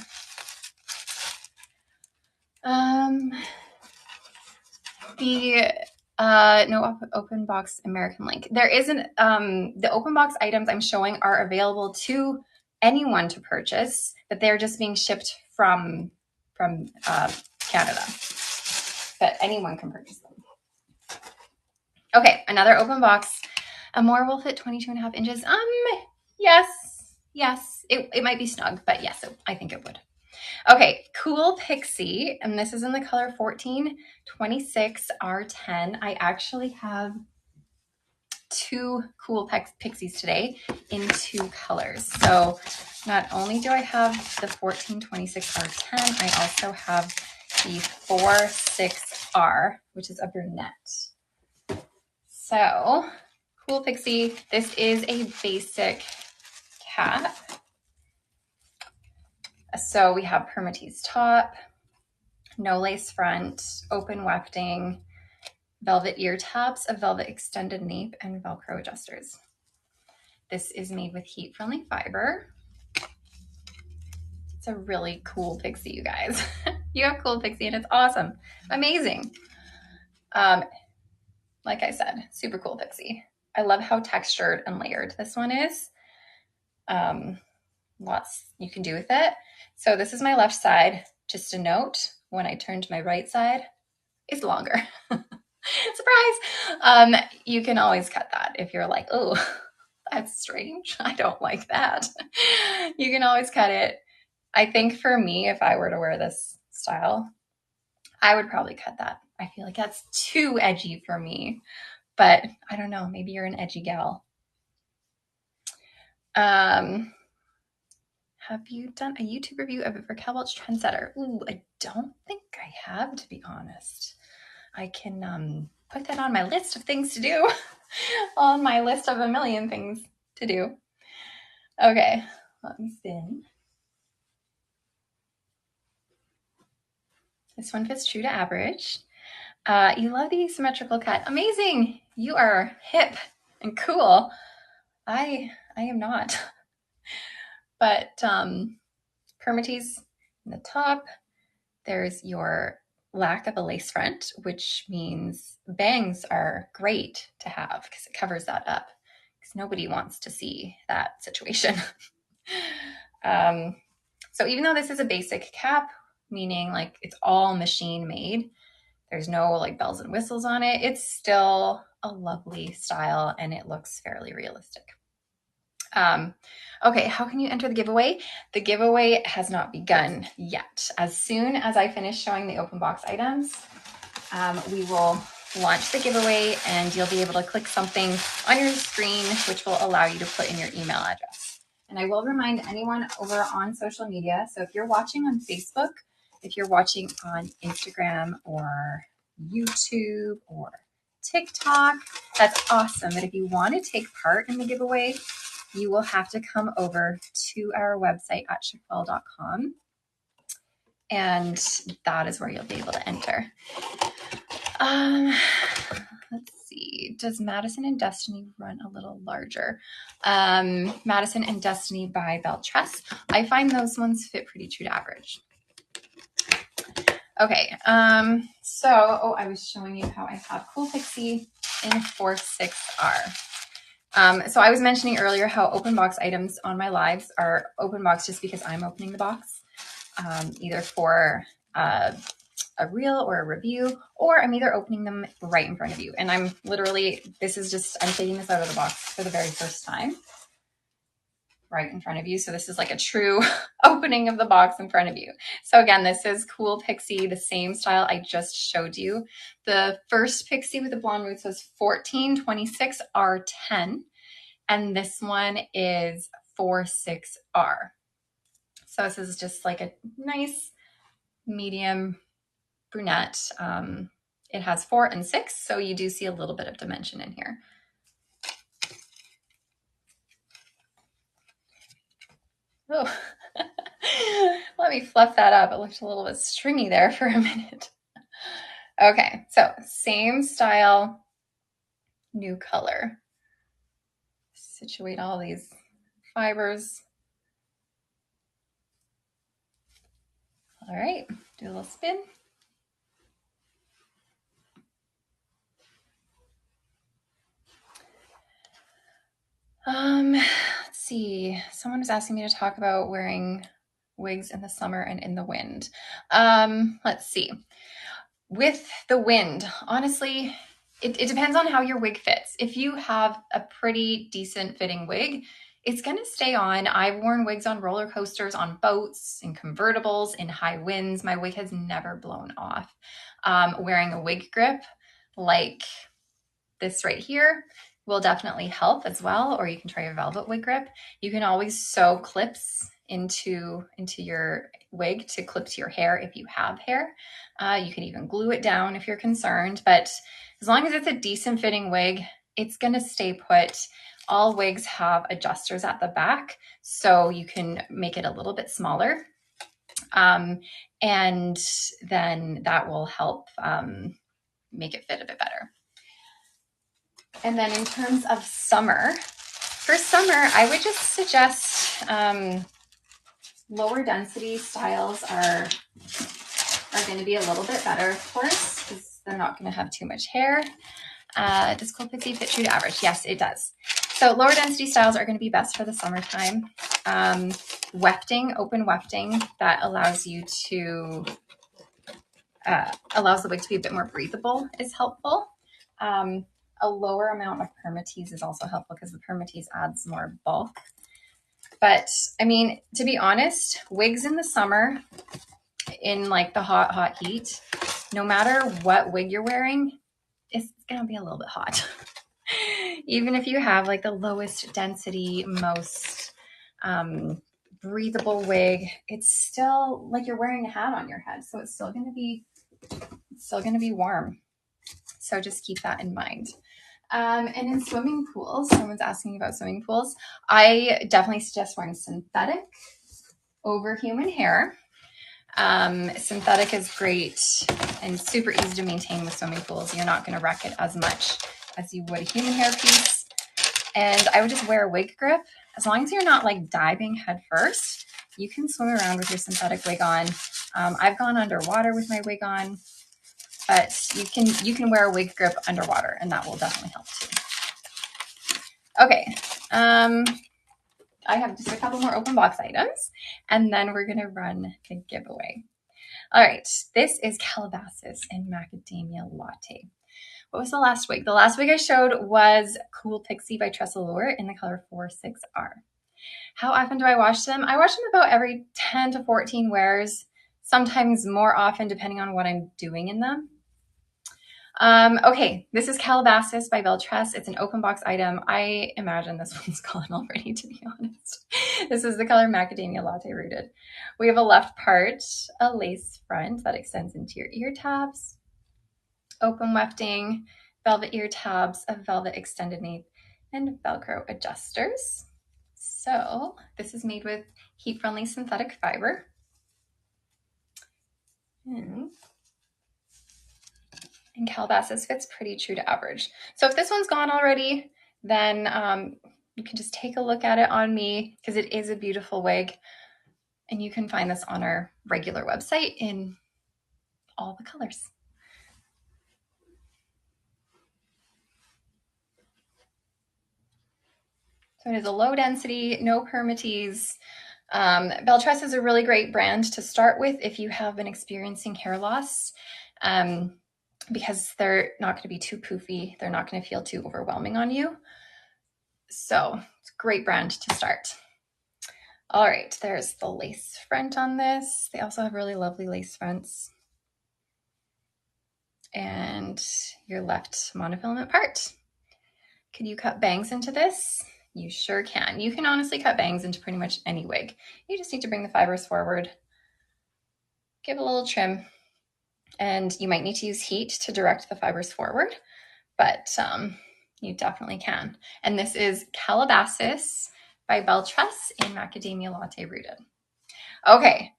No open box American link. There isn't, the open box items I'm showing are available to anyone to purchase, but they're just being shipped from Canada, but anyone can purchase them. Okay, another open box. Amore will fit 22.5 inches. Yes, it might be snug, but yes, I think it would. Okay, Cool Pixie, and this is in the color 1426 R10. I actually have 2 Cool Pixies today in 2 colors. So not only do I have the 1426 R10, I also have the 46R, which is a brunette. So Cool Pixie, this is a basic cap. So we have permatease top, no lace front, open wefting, velvet ear tabs, a velvet extended nape, and Velcro adjusters. This is made with heat-friendly fiber. It's a really cool pixie, you guys. You have Cool Pixie and it's awesome. Amazing. Like I said, super cool pixie. I love how textured and layered this one is. Lots you can do with it. So this is my left side. Just a note, when I turn to my right side, it's longer. Surprise! You can always cut that if you're like, oh, that's strange. I don't like that. You can always cut it. I think for me, if I were to wear this style, I would probably cut that. I feel like that's too edgy for me, but I don't know. Maybe you're an edgy gal. Have you done a YouTube review of a Raquel Welch trendsetter? Ooh, I don't think I have, to be honest. I can put that on my list of things to do, on my list of a million things to do. Okay, let me spin. This one fits true to average. You love the asymmetrical cut. Amazing. You are hip and cool. I am not. But permatease in the top. There's your lack of a lace front, which means bangs are great to have because it covers that up, because nobody wants to see that situation. So even though this is a basic cap, meaning like it's all machine made, there's no like bells and whistles on it, it's still a lovely style and it looks fairly realistic. Okay, how can you enter the giveaway? The giveaway has not begun yet. As soon as I finish showing the open box items, we will launch the giveaway and you'll be able to click something on your screen which will allow you to put in your email address. And I will remind anyone over on social media, so if you're watching on Facebook, if you're watching on Instagram or YouTube or TikTok, that's awesome. But if you want to take part in the giveaway, you will have to come over to our website at chiquel.com, and that is where you'll be able to enter. Let's see. Does Madison and Destiny run a little larger? Madison and Destiny by Beltress. I find those ones fit pretty true to average. Okay. I was showing you how I have Cool Pixie in 4/6R. So I was mentioning earlier how open box items on my lives are open box just because I'm opening the box, either for a reel or a review, or I'm either opening them right in front of you. And I'm literally, I'm taking this out of the box for the very first time, right in front of you. So this is like a true opening of the box in front of you. So again, this is Cool Pixie, the same style I just showed you. The first Pixie with the blonde roots was 1426R10. And this one is 4/6R. So this is just like a nice medium brunette. It has 4 and 6, so you do see a little bit of dimension in here. Oh, let me fluff that up. It looked a little bit stringy there for a minute. Okay, so same style, new color. Situate all these fibers. All right, do a little spin. Let's see. Someone was asking me to talk about wearing wigs in the summer and in the wind. Let's see. With the wind, honestly, it depends on how your wig fits. If you have a pretty decent fitting wig, it's going to stay on. I've worn wigs on roller coasters, on boats, in convertibles, in high winds. My wig has never blown off. Wearing a wig grip like this right here will definitely help as well, or you can try a velvet wig grip. You can always sew clips into your wig to clip to your hair if you have hair. You can even glue it down if you're concerned, but as long as it's a decent fitting wig, it's going to stay put. All wigs have adjusters at the back, so you can make it a little bit smaller. And then that will help make it fit a bit better. And then in terms of summer, for summer, I would just suggest lower density styles are going to be a little bit better, of course, because they're not going to have too much hair. Does Cool Pixie fit true to average? Yes, it does. So lower density styles are going to be best for the summertime. Wefting, open wefting, that allows you to, allows the wig to be a bit more breathable is helpful. A lower amount of permatease is also helpful because the permatease adds more bulk. But I mean, to be honest, wigs in the summer, in like the hot heat, no matter what wig you're wearing, it's gonna be a little bit hot. Even if you have like the lowest density, most breathable wig, it's still like you're wearing a hat on your head. So it's still gonna be warm. So just keep that in mind. And in swimming pools, someone's asking about swimming pools. I definitely suggest wearing synthetic over human hair. Synthetic is great and super easy to maintain with swimming pools. You're not going to wreck it as much as you would a human hair piece. And I would just wear a wig grip. As long as you're not like diving head first, you can swim around with your synthetic wig on. I've gone underwater with my wig on, but you can wear a wig grip underwater, and that will definitely help too. Okay, I have just a couple more open box items, and then we're gonna run the giveaway. All right, this is Calabasas and Macadamia Latte. What was the last wig? The last wig I showed was Cool Pixie by Tressalure in the color 46R. How often do I wash them? I wash them about every 10 to 14 wears, sometimes more often depending on what I'm doing in them. Okay, this is Calabasas by Beltress. It's an open box item. I imagine this one's gone already, to be honest. This is the color Macadamia Latte Rooted. We have a left part, a lace front that extends into your ear tabs, open wefting, velvet ear tabs, a velvet extended nape, and Velcro adjusters. So this is made with heat-friendly synthetic fiber. And Calabasas fits pretty true to average. So if this one's gone already, then you can just take a look at it on me because it is a beautiful wig. And you can find this on our regular website in all the colors. So it is a low density, no permatease. Beltress is a really great brand to start with if you have been experiencing hair loss. Because they're not going to be too poofy. They're not going to feel too overwhelming on you. So it's a great brand to start. All right, there's the lace front on this. They also have really lovely lace fronts. And your left monofilament part. Can you cut bangs into this? You sure can. You can honestly cut bangs into pretty much any wig. You just need to bring the fibers forward, give a little trim, and you might need to use heat to direct the fibers forward, but you definitely can. And this is Calabasas by Beltress in Macadamia Latte Rooted. Okay,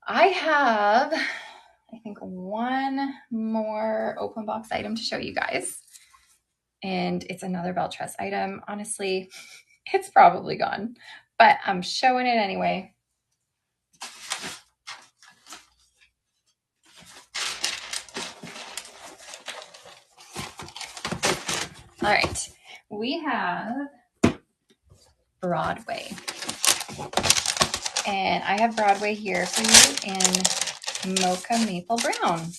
I have, I think, one more open box item to show you guys. And it's another Beltress item. Honestly, it's probably gone, but I'm showing it anyway. All right, we have Broadway. And I have Broadway here for you in Mocha Maple Brown.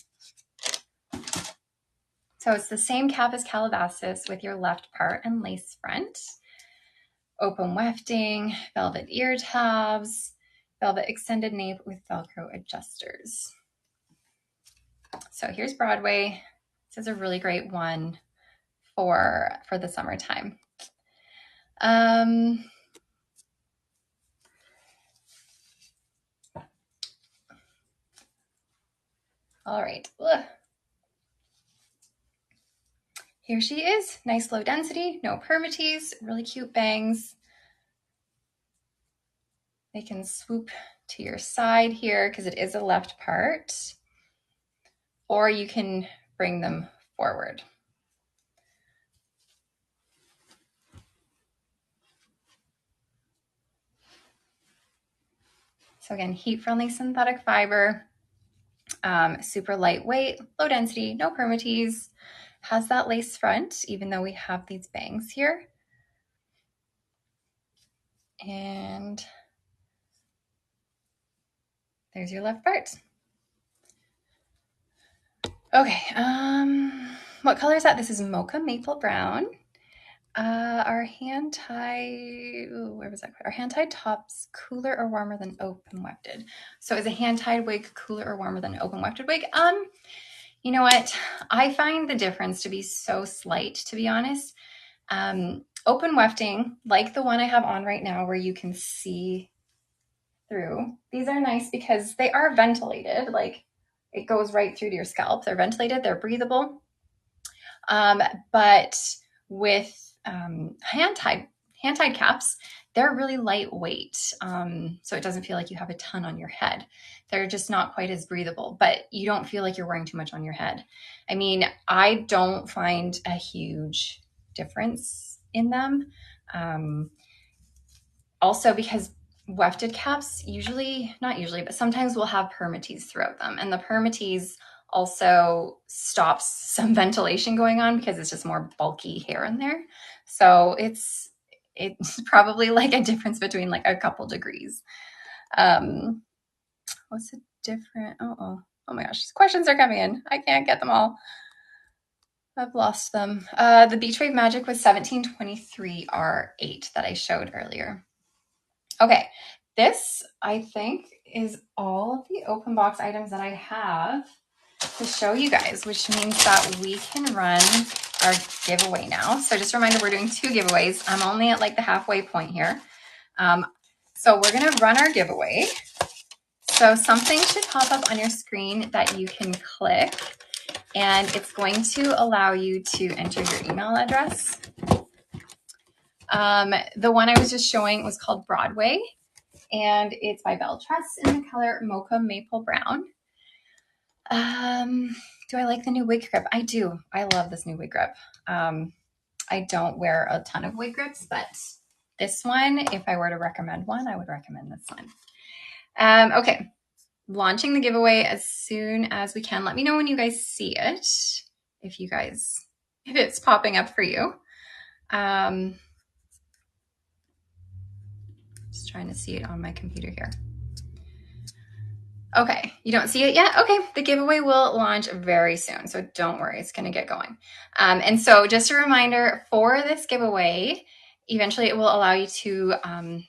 So it's the same cap as Calabasas with your left part and lace front. Open wefting, velvet ear tabs, velvet extended nape with Velcro adjusters. So here's Broadway. This is a really great one for the summertime. All right. Ugh. Here she is, nice low density, no permatease, really cute bangs. They can swoop to your side here because it is a left part, or you can bring them forward. So again, heat-friendly synthetic fiber, super lightweight, low density, no permatease, has that lace front, even though we have these bangs here. And there's your left part. Okay, what color is that? This is Mocha Maple Brown. Our hand tie, where was that? Our hand tied tops cooler or warmer than open wefted. So is a hand tied wig cooler or warmer than an open wefted wig? You know what? I find the difference to be so slight, to be honest. Open wefting, like the one I have on right now, where you can see through. These are nice because they are ventilated. Like it goes right through to your scalp. They're ventilated. They're breathable. But with hand-tied caps, they're really lightweight. So it doesn't feel like you have a ton on your head. They're just not quite as breathable, but you don't feel like you're wearing too much on your head. I mean, I don't find a huge difference in them. Also because wefted caps not usually, but sometimes will have permatease throughout them. And the permatease also stops some ventilation going on because it's just more bulky hair in there. So it's probably like a difference between like a couple degrees. What's the different? Oh my gosh, questions are coming in. I can't get them all. I've lost them. The Beach Wave Magic was 1723 R8 that I showed earlier. Okay, this I think is all of the open box items that I have to show you guys, which means that we can run our giveaway now. So just a reminder, we're doing 2 giveaways. I'm only at like the halfway point here. So we're gonna run our giveaway. So something should pop up on your screen that you can click, and it's going to allow you to enter your email address. The one I was just showing was called Broadway, and it's by Belle Tress in the color Mocha Maple Brown. Do I like the new wig grip? I do. I love this new wig grip. I don't wear a ton of wig grips, but this one, if I were to recommend one, I would recommend this one. Okay, launching the giveaway as soon as we can. Let me know when you guys see it, if it's popping up for you. Just trying to see it on my computer here. Okay, you don't see it yet? Okay, the giveaway will launch very soon, so don't worry, it's gonna get going. And so just a reminder for this giveaway, eventually it will allow you to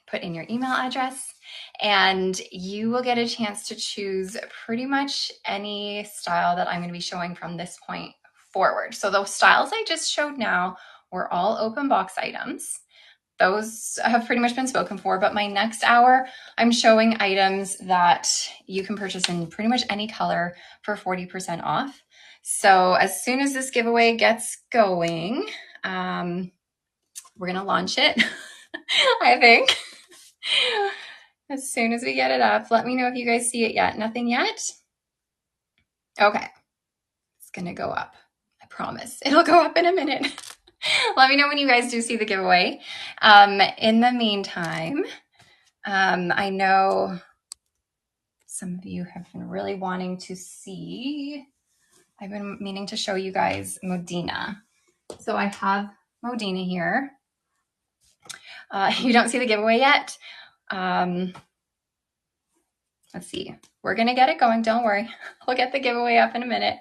put in your email address, and you will get a chance to choose pretty much any style that I'm gonna be showing from this point forward. So those styles I just showed now were all open box items. Those have pretty much been spoken for, but my next hour, I'm showing items that you can purchase in pretty much any color for 40% off. So as soon as this giveaway gets going, we're gonna launch it, I think. As soon as we get it up, let me know if you guys see it yet. Nothing yet? Okay, it's gonna go up. I promise, it'll go up in a minute. Let me know when you guys do see the giveaway. In the meantime, I know some of you have been really wanting to see, I've been meaning to show you guys Modina. So I have Modina here. You don't see the giveaway yet? Let's see. We're going to get it going. Don't worry. We'll get the giveaway up in a minute.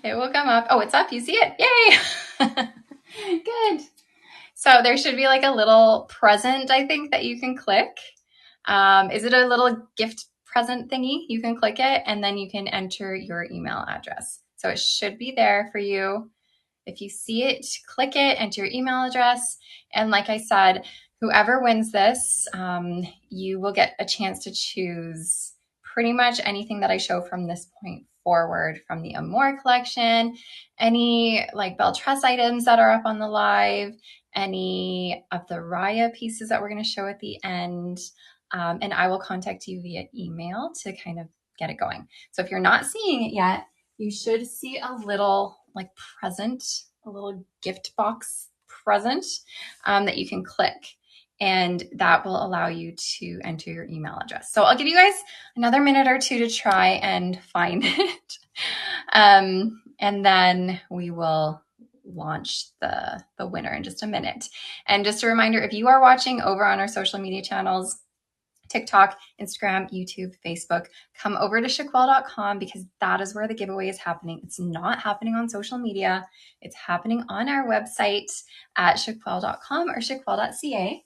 It will come up. Oh, it's up. You see it. Yay. Good. So there should be like a little present, I think, that you can click. Is it a little gift present thingy? You can click it and then you can enter your email address. So it should be there for you. If you see it, click it, enter your email address. And like I said, whoever wins this, you will get a chance to choose pretty much anything that I show from this point forward, from the Amore collection, any like Belle Tress items that are up on the live, any of the RIAH pieces that we're going to show at the end. And I will contact you via email to kind of get it going. So if you're not seeing it yet, you should see a little like present, a little gift box present that you can click, and that will allow you to enter your email address. So I'll give you guys another minute or two to try and find it. And then we will launch the winner in just a minute. And just a reminder, if you are watching over on our social media channels, TikTok, Instagram, YouTube, Facebook. Come over to chiquel.com because that is where the giveaway is happening. It's not happening on social media. It's happening on our website at chiquel.com or chiquel.ca.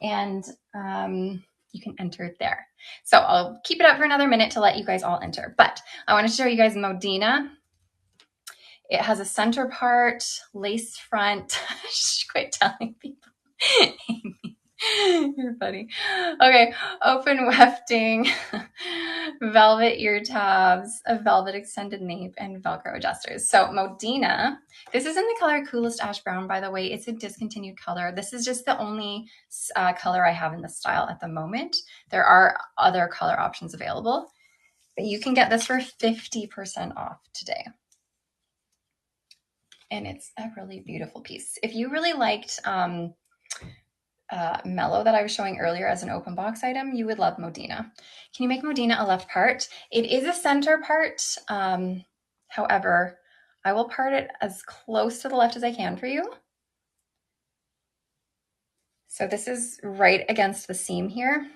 And you can enter it there. So I'll keep it up for another minute to let you guys all enter. But I want to show you guys Modina. It has a center part, lace front. Quit telling people. You're funny. Okay, open wefting, velvet ear tabs, a velvet extended nape, and Velcro adjusters. So Modina, this is in the color Coolest Ash Brown, by the way. It's a discontinued color. This is just the only color I have in the style at the moment. There are other color options available, but you can get this for 50% off today. And it's a really beautiful piece. If you really liked Mellow that I was showing earlier as an open box item, you would love Modina. Can you make Modina a left part? It is a center part. However, I will part it as close to the left as I can for you. So this is right against the seam here.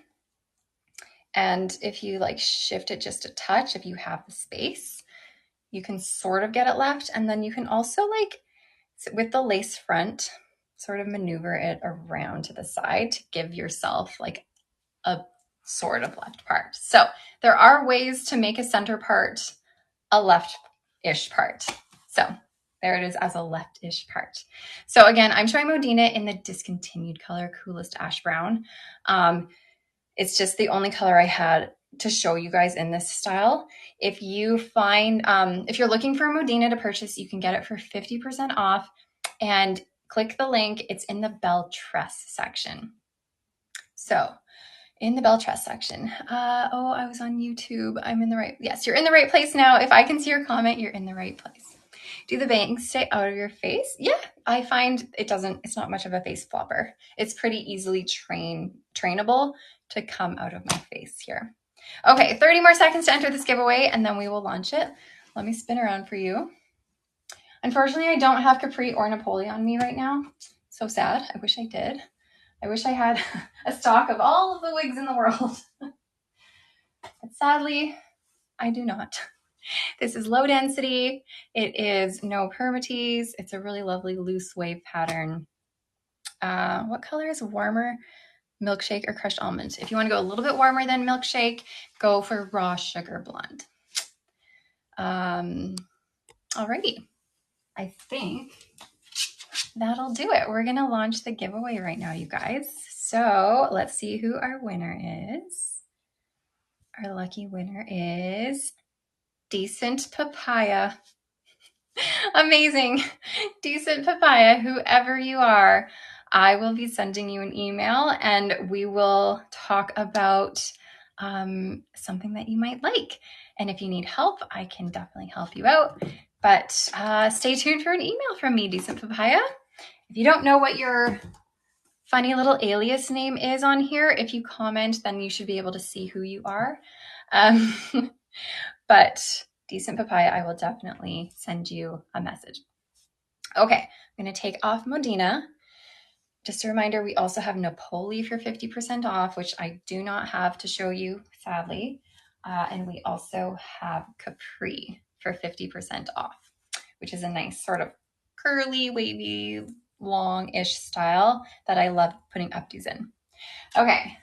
And if you like shift it just a touch, if you have the space, you can sort of get it left. And then you can also like, with the lace front, sort of maneuver it around to the side to give yourself like a sort of left part. So there are ways to make a center part a left-ish part. So there it is as a left-ish part. So again, I'm showing Modina in the discontinued color, Coolest Ash Brown. It's just the only color I had to show you guys in this style. If you find, if you're looking for a Modina to purchase, you can get it for 50% off, and click the link. It's in the bell tress section. So in the bell tress section, oh, I was on YouTube. I'm in the right, yes, you're in the right place now. If I can see your comment, you're in the right place. Do the bangs stay out of your face? Yeah, I find it's not much of a face flopper. It's pretty easily trainable to come out of my face here. Okay, 30 more seconds to enter this giveaway and then we will launch it. Let me spin around for you. Unfortunately, I don't have Capri or Napoli on me right now. So sad. I wish I did. I wish I had a stock of all of the wigs in the world. But sadly, I do not. This is low density. It is no permatease. It's a really lovely loose wave pattern. What color is warmer? Milkshake or crushed almond? If you want to go a little bit warmer than milkshake, go for raw sugar blonde. Alrighty. I think that'll do it. We're going to launch the giveaway right now, you guys. So let's see who our winner is. Our lucky winner is Decent Papaya. Amazing. Decent Papaya, whoever you are, I will be sending you an email and we will talk about something that you might like. And if you need help, I can definitely help you out. But stay tuned for an email from me, Decent Papaya. If you don't know what your funny little alias name is on here, if you comment, then you should be able to see who you are. But Decent Papaya, I will definitely send you a message. Okay, I'm going to take off Modina. Just a reminder, we also have Napoli for 50% off, which I do not have to show you, sadly. And we also have Capri for 50% off, which is a nice sort of curly, wavy, long-ish style that I love putting updos in. Okay.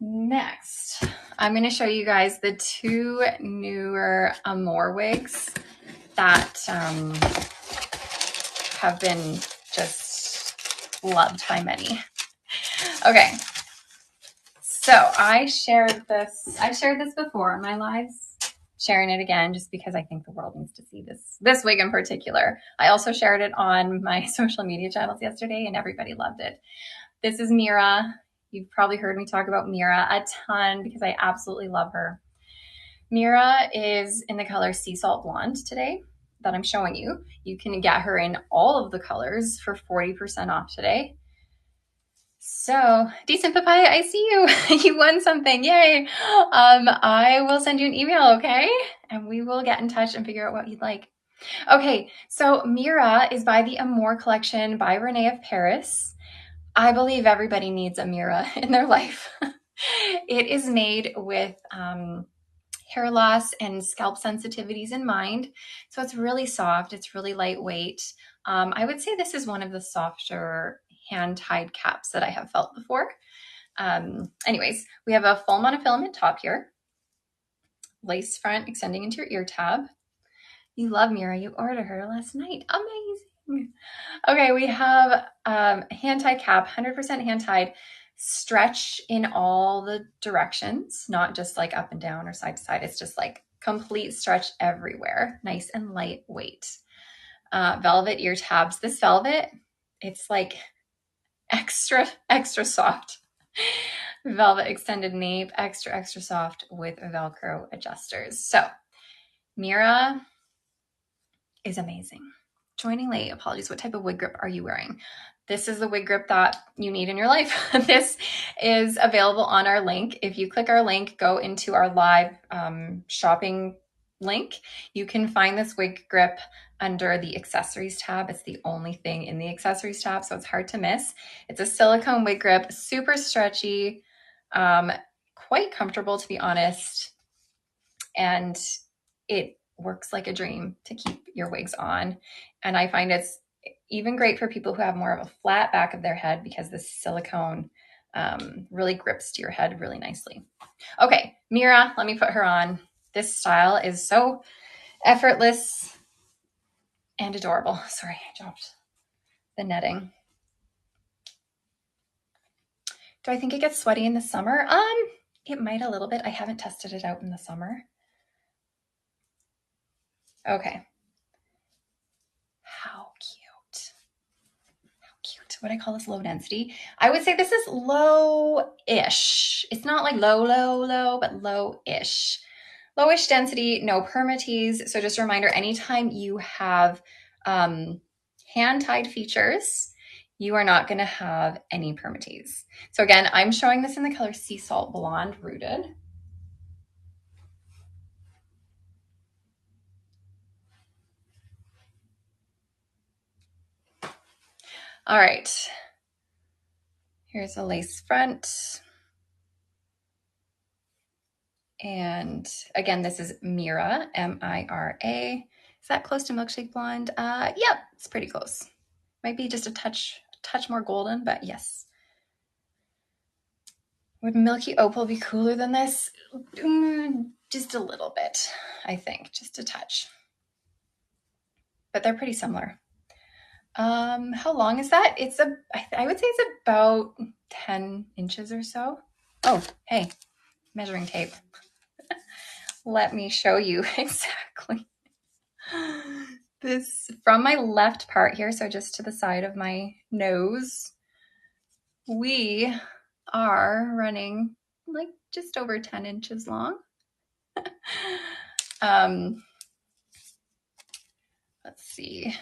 Next, I'm going to show you guys the two newer Amore wigs that have been just loved by many. Okay, so I shared this before on my lives, sharing it again just because I think the world needs to see this wig in particular. I also shared it on my social media channels yesterday and everybody loved it. This is Mira. You've probably heard me talk about Mira a ton because I absolutely love her. Mira is in the color Sea Salt Blonde today that I'm showing you. You can get her in all of the colors for 40% off today. So, Decent Papaya, I see you. You won something. Yay. I will send you an email, okay? And we will get in touch and figure out what you'd like. Okay, so Mira is by the Amore collection by RIAH of Paris. I believe everybody needs a Mira in their life. It is made with hair loss and scalp sensitivities in mind. So it's really soft. It's really lightweight. I would say this is one of the softer hand-tied caps that I have felt before. Anyways, we have a full monofilament top here, lace front extending into your ear tab. You love Mira. You ordered her last night. Amazing. Okay, we have hand-tied cap, 100% hand-tied, stretch in all the directions, not just like up and down or side to side. It's just like complete stretch everywhere, nice and lightweight. Velvet ear tabs. This velvet, it's like extra, extra soft. Velvet extended nape, extra, extra soft with Velcro adjusters. So Mira is amazing. Joining late, apologies. What type of wig grip are you wearing? This is the wig grip that you need in your life. This is available on our link. If you click our link, go into our live shopping link, you can find this wig grip under the accessories tab. It's the only thing in the accessories tab, so it's hard to miss. It's a silicone wig grip, super stretchy, quite comfortable to be honest, and it works like a dream to keep your wigs on. And I find it's even great for people who have more of a flat back of their head because the silicone really grips to your head really nicely. Okay, Mira, let me put her on. This style is so effortless and adorable. Sorry, I dropped the netting. Do I think it gets sweaty in the summer? It might a little bit. I haven't tested it out in the summer. Okay. How cute. How cute. What I call this low density. I would say this is low-ish. It's not like low, low, low, but low-ish. Lowish density, no permatease. So just a reminder, anytime you have hand-tied features, you are not going to have any permatease. So again, I'm showing this in the color Sea Salt Blonde Rooted. All right. Here's a lace front. And again, this is Mira, M-I-R-A. Is that close to Milkshake Blonde? Yep, it's pretty close. Might be just a touch more golden, but yes. Would Milky Opal be cooler than this? Just a little bit, I think, just a touch. But they're pretty similar. How long is that? I would say it's about 10 inches or so. Oh, hey, measuring tape. Let me show you exactly. This from my left part here, so just to the side of my nose, we are running like just over 10 inches long. Let's see.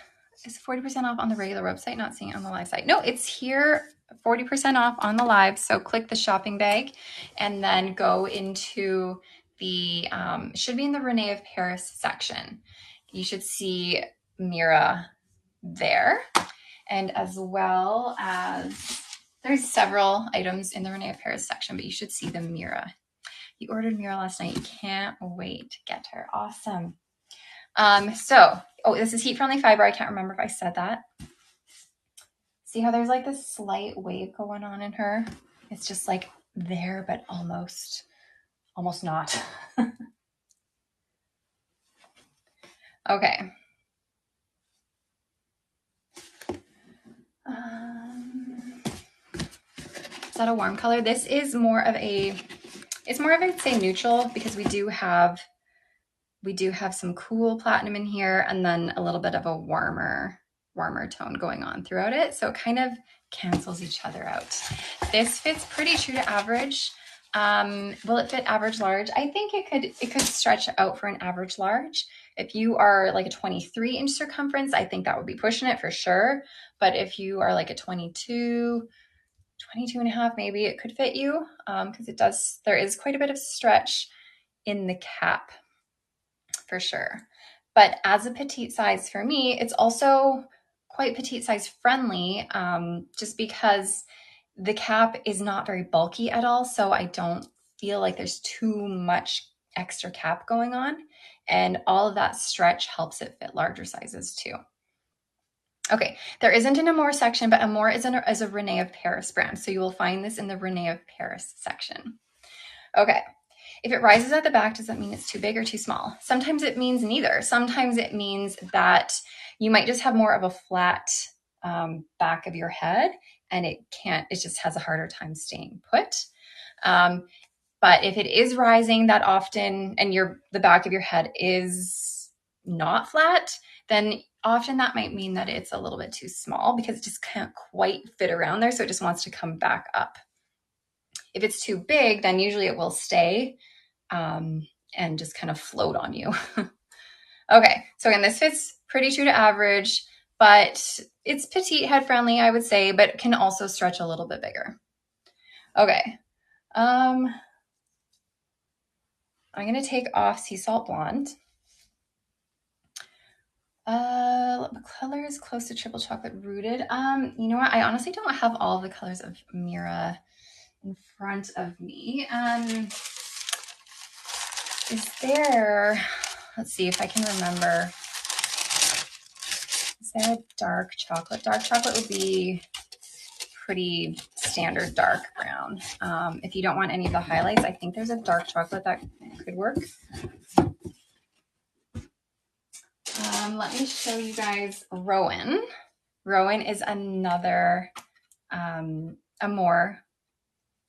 Is 40% off on the regular website, not seeing it on the live site? No, it's here, 40% off on the live. So click the shopping bag and then go into the, should be in the RIAH of Paris section. You should see Mira there. And as well as, there's several items in the RIAH of Paris section, but you should see the Mira. You ordered Mira last night. You can't wait to get her. Awesome. This is heat friendly fiber. I can't remember if I said that. See how there's like this slight wave going on in her? It's just like there, but almost not. Okay. Is that a warm color? This is more of a, it's more of a, say, neutral, because we do have some cool platinum in here and then a little bit of a warmer tone going on throughout it. So it kind of cancels each other out. This fits pretty true to average. Will it fit average large? I think it could stretch out for an average large. If you are like a 23-inch circumference, I think that would be pushing it for sure. But if you are like a 22 and a half, maybe it could fit you, because there is quite a bit of stretch in the cap for sure. But as a petite size for me, it's also quite petite size friendly, just because the cap is not very bulky at all. So I don't feel like there's too much extra cap going on. And all of that stretch helps it fit larger sizes too. Okay, there isn't an Amore section, but Amore is a RIAH of Paris brand. So you will find this in the RIAH of Paris section. Okay, if it rises at the back, does that mean it's too big or too small? Sometimes it means neither. Sometimes it means that you might just have more of a flat back of your head, and it just has a harder time staying put. But if it is rising that often and the back of your head is not flat, then often that might mean that it's a little bit too small because it just can't quite fit around there. So it just wants to come back up. If it's too big, then usually it will stay and just kind of float on you. Okay, so again, this fits pretty true to average, but it's petite head friendly, I would say, but can also stretch a little bit bigger. Okay. I'm going to take off Sea Salt Blonde. Color is close to Triple Chocolate Rooted. You know what? I honestly don't have all the colors of Mira in front of me. Is there, let's see if I can remember. Is there a dark chocolate? Dark chocolate would be pretty standard dark brown. If you don't want any of the highlights, I think there's a dark chocolate that could work. Let me show you guys Rowan. Rowan is another Amore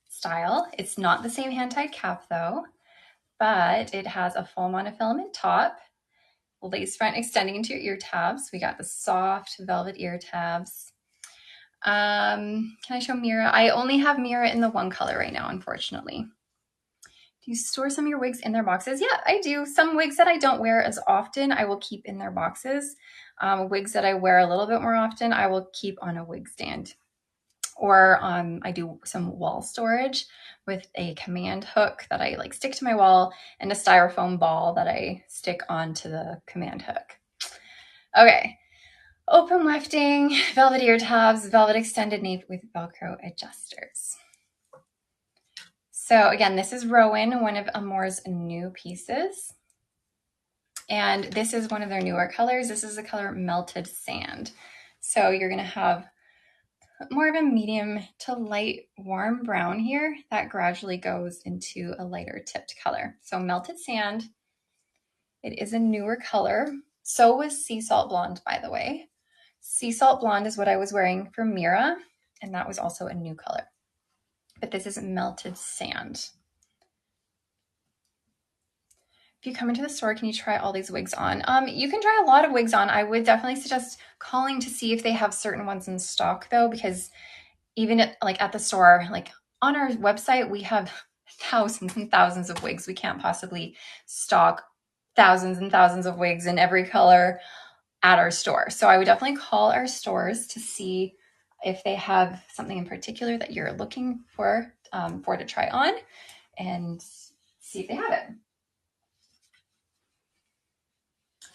style. It's not the same hand-tied cap though, but it has a full monofilament top, lace front extending into your ear tabs. We got the soft velvet ear tabs. Can I show Mira? I only have Mira in the one color right now, unfortunately. Do you store some of your wigs in their boxes? Yeah, I do. Some wigs that I don't wear as often, I will keep in their boxes. Wigs that I wear a little bit more often, I will keep on a wig stand. Or I do some wall storage with a command hook that I like stick to my wall and a styrofoam ball that I stick onto the command hook. Okay, open wefting, velvet ear tabs, velvet extended nape with Velcro adjusters. So again, this is Rowan, one of Amore's new pieces. And this is one of their newer colors. This is the color Melted Sand. So you're gonna have more of a medium to light warm brown here that gradually goes into a lighter tipped color. So Melted Sand, it is a newer color. So was Sea Salt Blonde, by the way. Sea Salt Blonde is what I was wearing for Mira, and that was also a new color. But this is Melted Sand. If you come into the store, can you try all these wigs on? You can try a lot of wigs on. I would definitely suggest calling to see if they have certain ones in stock though, because even at the store, like on our website, we have thousands and thousands of wigs. We can't possibly stock thousands and thousands of wigs in every color at our store. So I would definitely call our stores to see if they have something in particular that you're looking for to try on and see if they have it.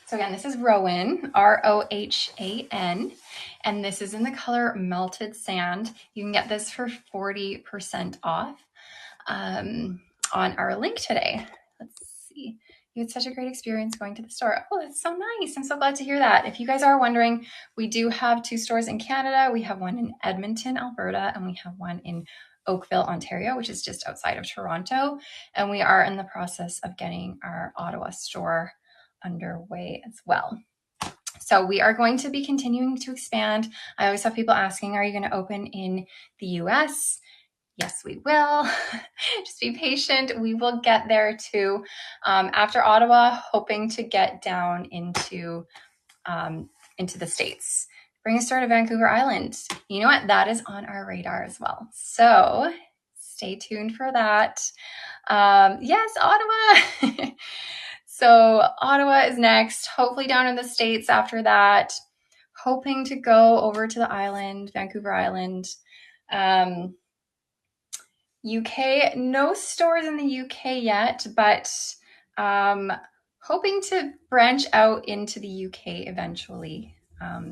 So again, this is Rowan, R-O-H-A-N, and this is in the color Melted Sand. You can get this for 40% off on our link today. Let's see. You had such a great experience going to the store. Oh, that's so nice. I'm so glad to hear that. If you guys are wondering, we do have 2 stores in Canada. We have one in Edmonton, Alberta, and we have one in Oakville, Ontario, which is just outside of Toronto. And we are in the process of getting our Ottawa store underway as well. So we are going to be continuing to expand. I always have people asking, are you going to open in the US? Yes, we will. Just be patient. We will get there too. After Ottawa, hoping to get down into the States. Bring a store to Vancouver Island. You know what? That is on our radar as well. So stay tuned for that. Yes, Ottawa. So Ottawa is next, hopefully down in the States after that, hoping to go over to the island, Vancouver Island. UK, no stores in the UK yet, but hoping to branch out into the UK eventually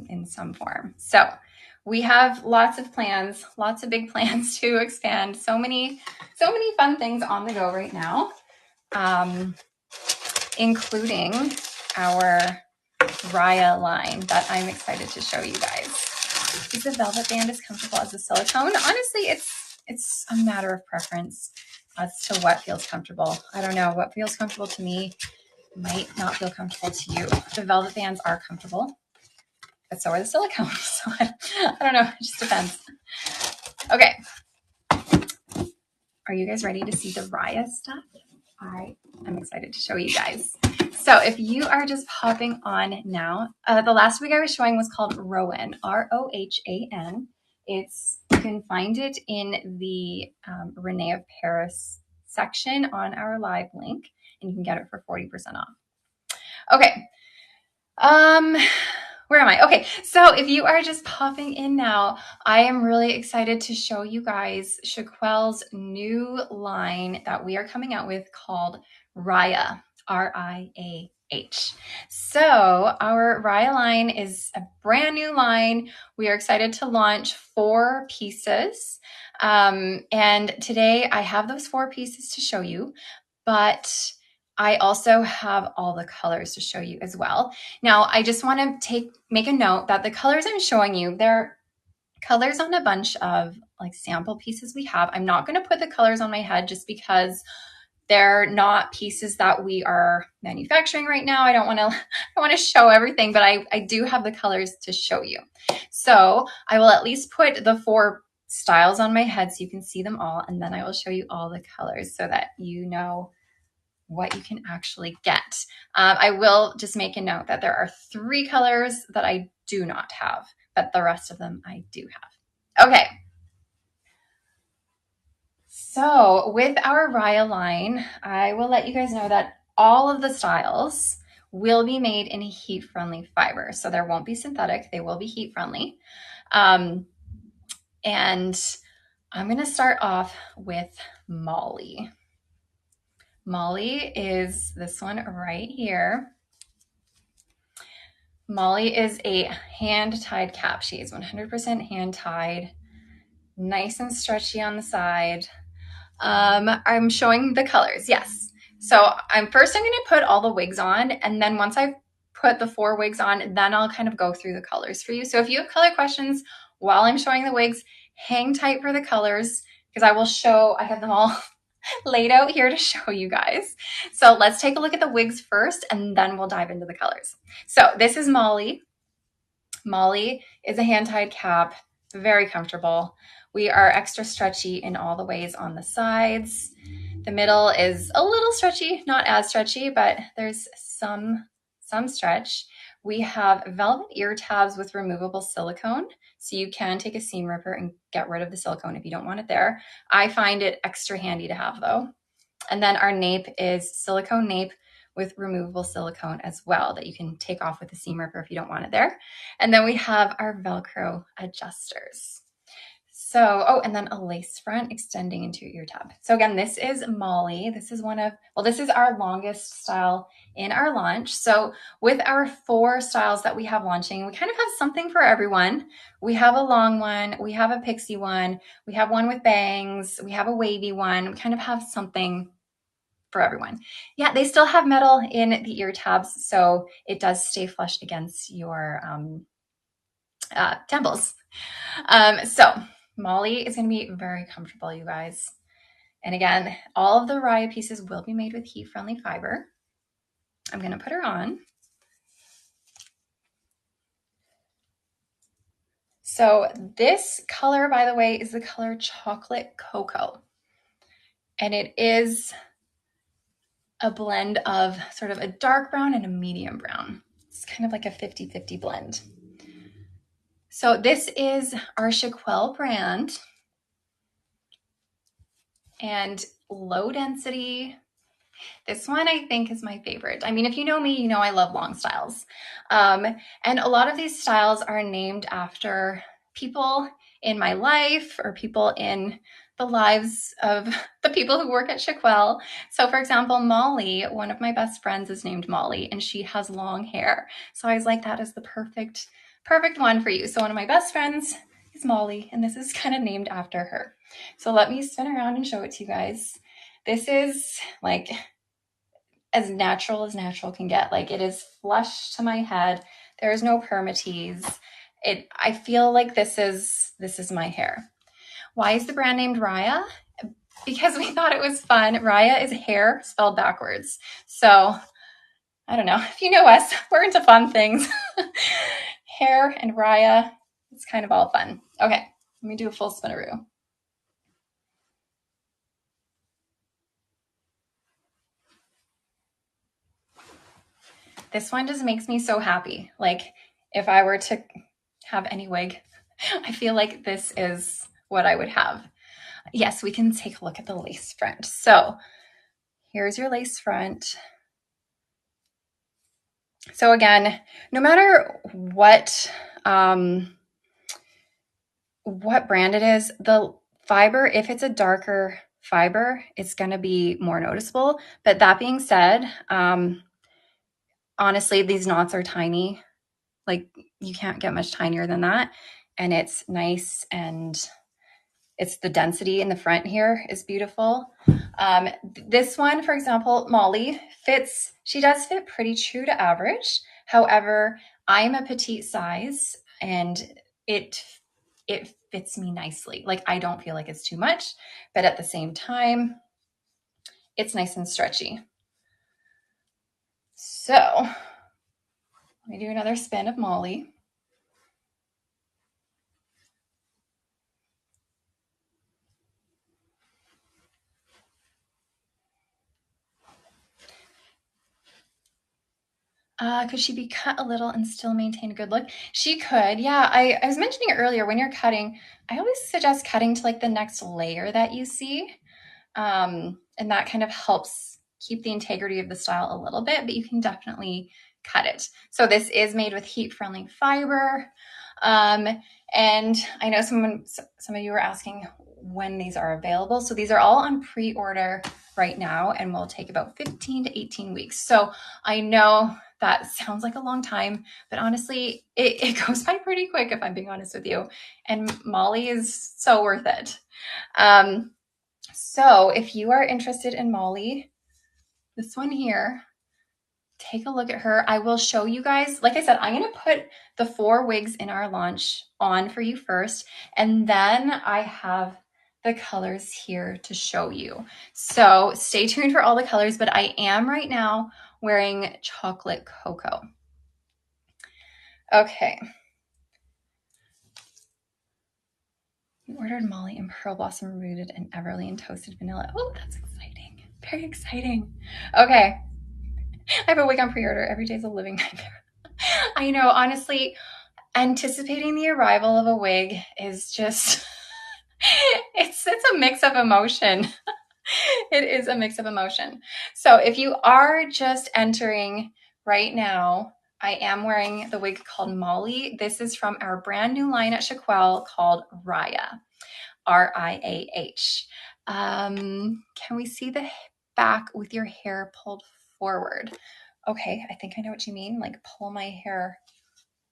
in some form. So we have lots of plans, lots of big plans to expand. So many fun things on the go right now, including our RIAH line that I'm excited to show you guys. Is the velvet band as comfortable as the silicone? Honestly, it's a matter of preference as to what feels comfortable. I don't know, what feels comfortable to me might not feel comfortable to you. The velvet bands are comfortable, but so are the silicone. So I don't know, it just depends. Okay. Are you guys ready to see the RIAH stuff? All right, I'm excited to show you guys. So if you are just popping on now, the last wig I was showing was called Rohan, R-O-H-A-N. You can find it in the RIAH of Paris section on our live link, and you can get it for 40% off. Okay. Where am I? Okay, so if you are just popping in now, I am really excited to show you guys Chiquel's new line that we are coming out with called RIAH, R-I-A-H. So our RIAH line is a brand new line. We are excited to launch 4 pieces. And today I have those 4 pieces to show you, but I also have all the colors to show you as well. Now, I just want to make a note that the colors I'm showing you, they're colors on a bunch of like sample pieces we have. I'm not going to put the colors on my head just because they're not pieces that we are manufacturing right now. I want to show everything, but I do have the colors to show you. So I will at least put the 4 styles on my head so you can see them all, and then I will show you all the colors so that you know what you can actually get. I will just make a note that there are 3 colors that I do not have, but the rest of them I do have. Okay. So with our RIAH line, I will let you guys know that all of the styles will be made in a heat-friendly fiber. So there won't be synthetic, they will be heat-friendly. And I'm gonna start off with Molly. Molly is this one right here. Molly is a hand-tied cap. She is 100% hand-tied, nice and stretchy on the side. I'm showing the colors, yes. So I'm going to put all the wigs on, and then once I've put the 4 wigs on, then I'll kind of go through the colors for you. So if you have color questions while I'm showing the wigs, hang tight for the colors because I have them all laid out here to show you guys. So let's take a look at the wigs first, and then we'll dive into the colors. So this is Molly. Molly is a hand-tied cap, very comfortable. We are extra stretchy in all the ways on the sides. The middle is a little stretchy, not as stretchy, but there's some stretch. We have velvet ear tabs with removable silicone. So you can take a seam ripper and get rid of the silicone if you don't want it there. I find it extra handy to have though. And then our nape is silicone nape with removable silicone as well that you can take off with a seam ripper if you don't want it there. And then we have our Velcro adjusters. So, oh, and then a lace front extending into your ear tab. So again, this is Molly. This is this is our longest style in our launch. So with our 4 styles that we have launching, we kind of have something for everyone. We have a long one, we have a pixie one, we have one with bangs, we have a wavy one. We kind of have something for everyone. Yeah, they still have metal in the ear tabs, so it does stay flush against your temples. So Molly is going to be very comfortable, you guys. And again, all of the RIAH pieces will be made with heat-friendly fiber. I'm going to put her on. So this color, by the way, is the color Chocolate Cocoa. And it is a blend of sort of a dark brown and a medium brown. It's kind of like a 50-50 blend. So this is our Chiquel brand and low density. This one I think is my favorite. I mean, if you know me, you know I love long styles. And a lot of these styles are named after people in my life or people in the lives of the people who work at Chiquel. So for example, Molly, one of my best friends is named Molly, and she has long hair. So I was like, that is the perfect one for you. So one of my best friends is Molly, and this is kind of named after her. So let me spin around and show it to you guys. This is like as natural can get. Like, it is flush to my head. There's no permatease. I feel like this is my hair. Why is the brand named RIAH? Because we thought it was fun. RIAH is hair spelled backwards. So I don't know. If you know us, we're into fun things. Hair and RIAH, it's kind of all fun. Okay, let me do a full spinaroo. This one just makes me so happy. Like, if I were to have any wig, I feel like this is what I would have. Yes, we can take a look at the lace front. So here's your lace front. So again, no matter what brand it is, the fiber, if it's a darker fiber, it's going to be more noticeable. But that being said, honestly, these knots are tiny. Like, you can't get much tinier than that. And it's nice, and it's the density in the front here is beautiful. This one, for example, Molly fits, she does fit pretty true to average. However, I'm a petite size, and it fits me nicely. Like, I don't feel like it's too much, but at the same time, it's nice and stretchy. So let me do another spin of Molly. Could she be cut a little and still maintain a good look? She could, yeah. I was mentioning it earlier, when you're cutting, I always suggest cutting to like the next layer that you see. And that kind of helps keep the integrity of the style a little bit, but you can definitely cut it. So this is made with heat-friendly fiber. And I know some of you were asking when these are available. So these are all on pre-order right now, and will take about 15 to 18 weeks. So I know that sounds like a long time, but honestly, it goes by pretty quick, if I'm being honest with you. And Molly is so worth it. So if you are interested in Molly, this one here, take a look at her. I will show you guys. Like I said, I'm going to put the 4 wigs in our launch on for you first, and then I have the colors here to show you. So stay tuned for all the colors, but I am right now wearing chocolate cocoa. Okay. We ordered Molly in Pearl Blossom Rooted and Everly and Toasted Vanilla. Oh, that's exciting. Very exciting. Okay. I have a wig on pre-order. Every day's a living nightmare. I know, honestly, anticipating the arrival of a wig is just, it's a mix of emotion. It is a mix of emotion. So if you are just entering right now, I am wearing the wig called Molly. This is from our brand new line at Chiquel called RIAH, RIAH. Can we see the back with your hair pulled forward? Okay, I think I know what you mean. Like, pull my hair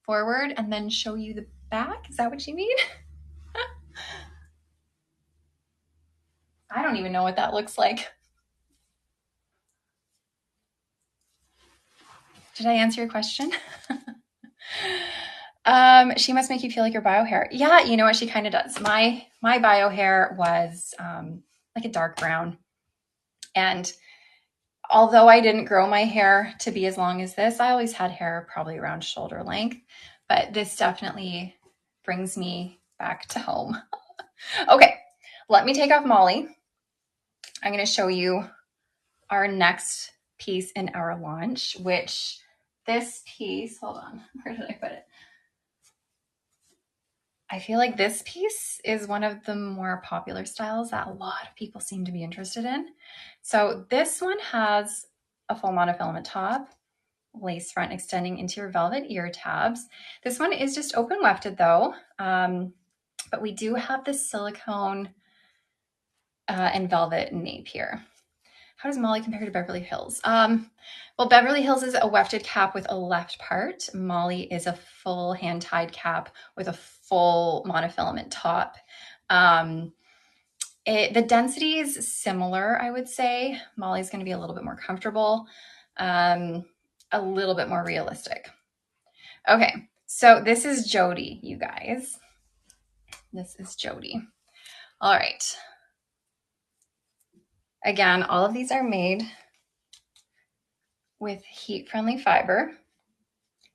forward and then show you the back. Is that what you mean? I don't even know what that looks like. Did I answer your question? She must make you feel like your bio hair. Yeah, you know what? She kind of does. My bio hair was like a dark brown. And although I didn't grow my hair to be as long as this, I always had hair probably around shoulder length. But this definitely brings me back to home. Okay, let me take off Molly. I'm going to show you our next piece in our launch, which this piece, hold on, where did I put it? I feel like this piece is one of the more popular styles that a lot of people seem to be interested in. So this one has a full monofilament top, lace front extending into your velvet ear tabs. This one is just open wefted though, but we do have this silicone and velvet nape here. How does Molly compare to Beverly Hills? Well, Beverly Hills is a wefted cap with a left part. Molly is a full hand-tied cap with a full monofilament top. The density is similar, I would say. Molly's going to be a little bit more comfortable, a little bit more realistic. Okay, so this is Jody, you guys. This is Jody. All right. Again, all of these are made with heat-friendly fiber.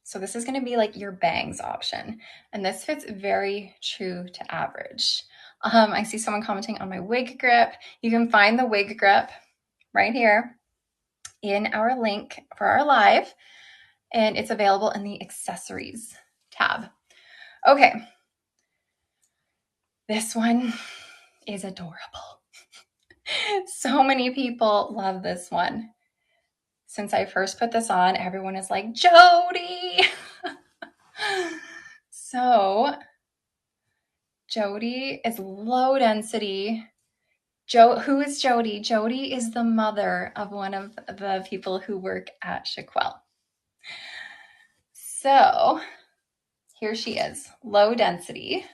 So this is going to be like your bangs option. And this fits very true to average. I see someone commenting on my wig grip. You can find the wig grip right here in our link for our live, and it's available in the accessories tab. Okay. This one is adorable. So many people love this one. Since I first put this on, everyone is like, Jody. So Jody is low density. Who is Jody? Jody is the mother of one of the people who work at Chiquel. So here she is, low density.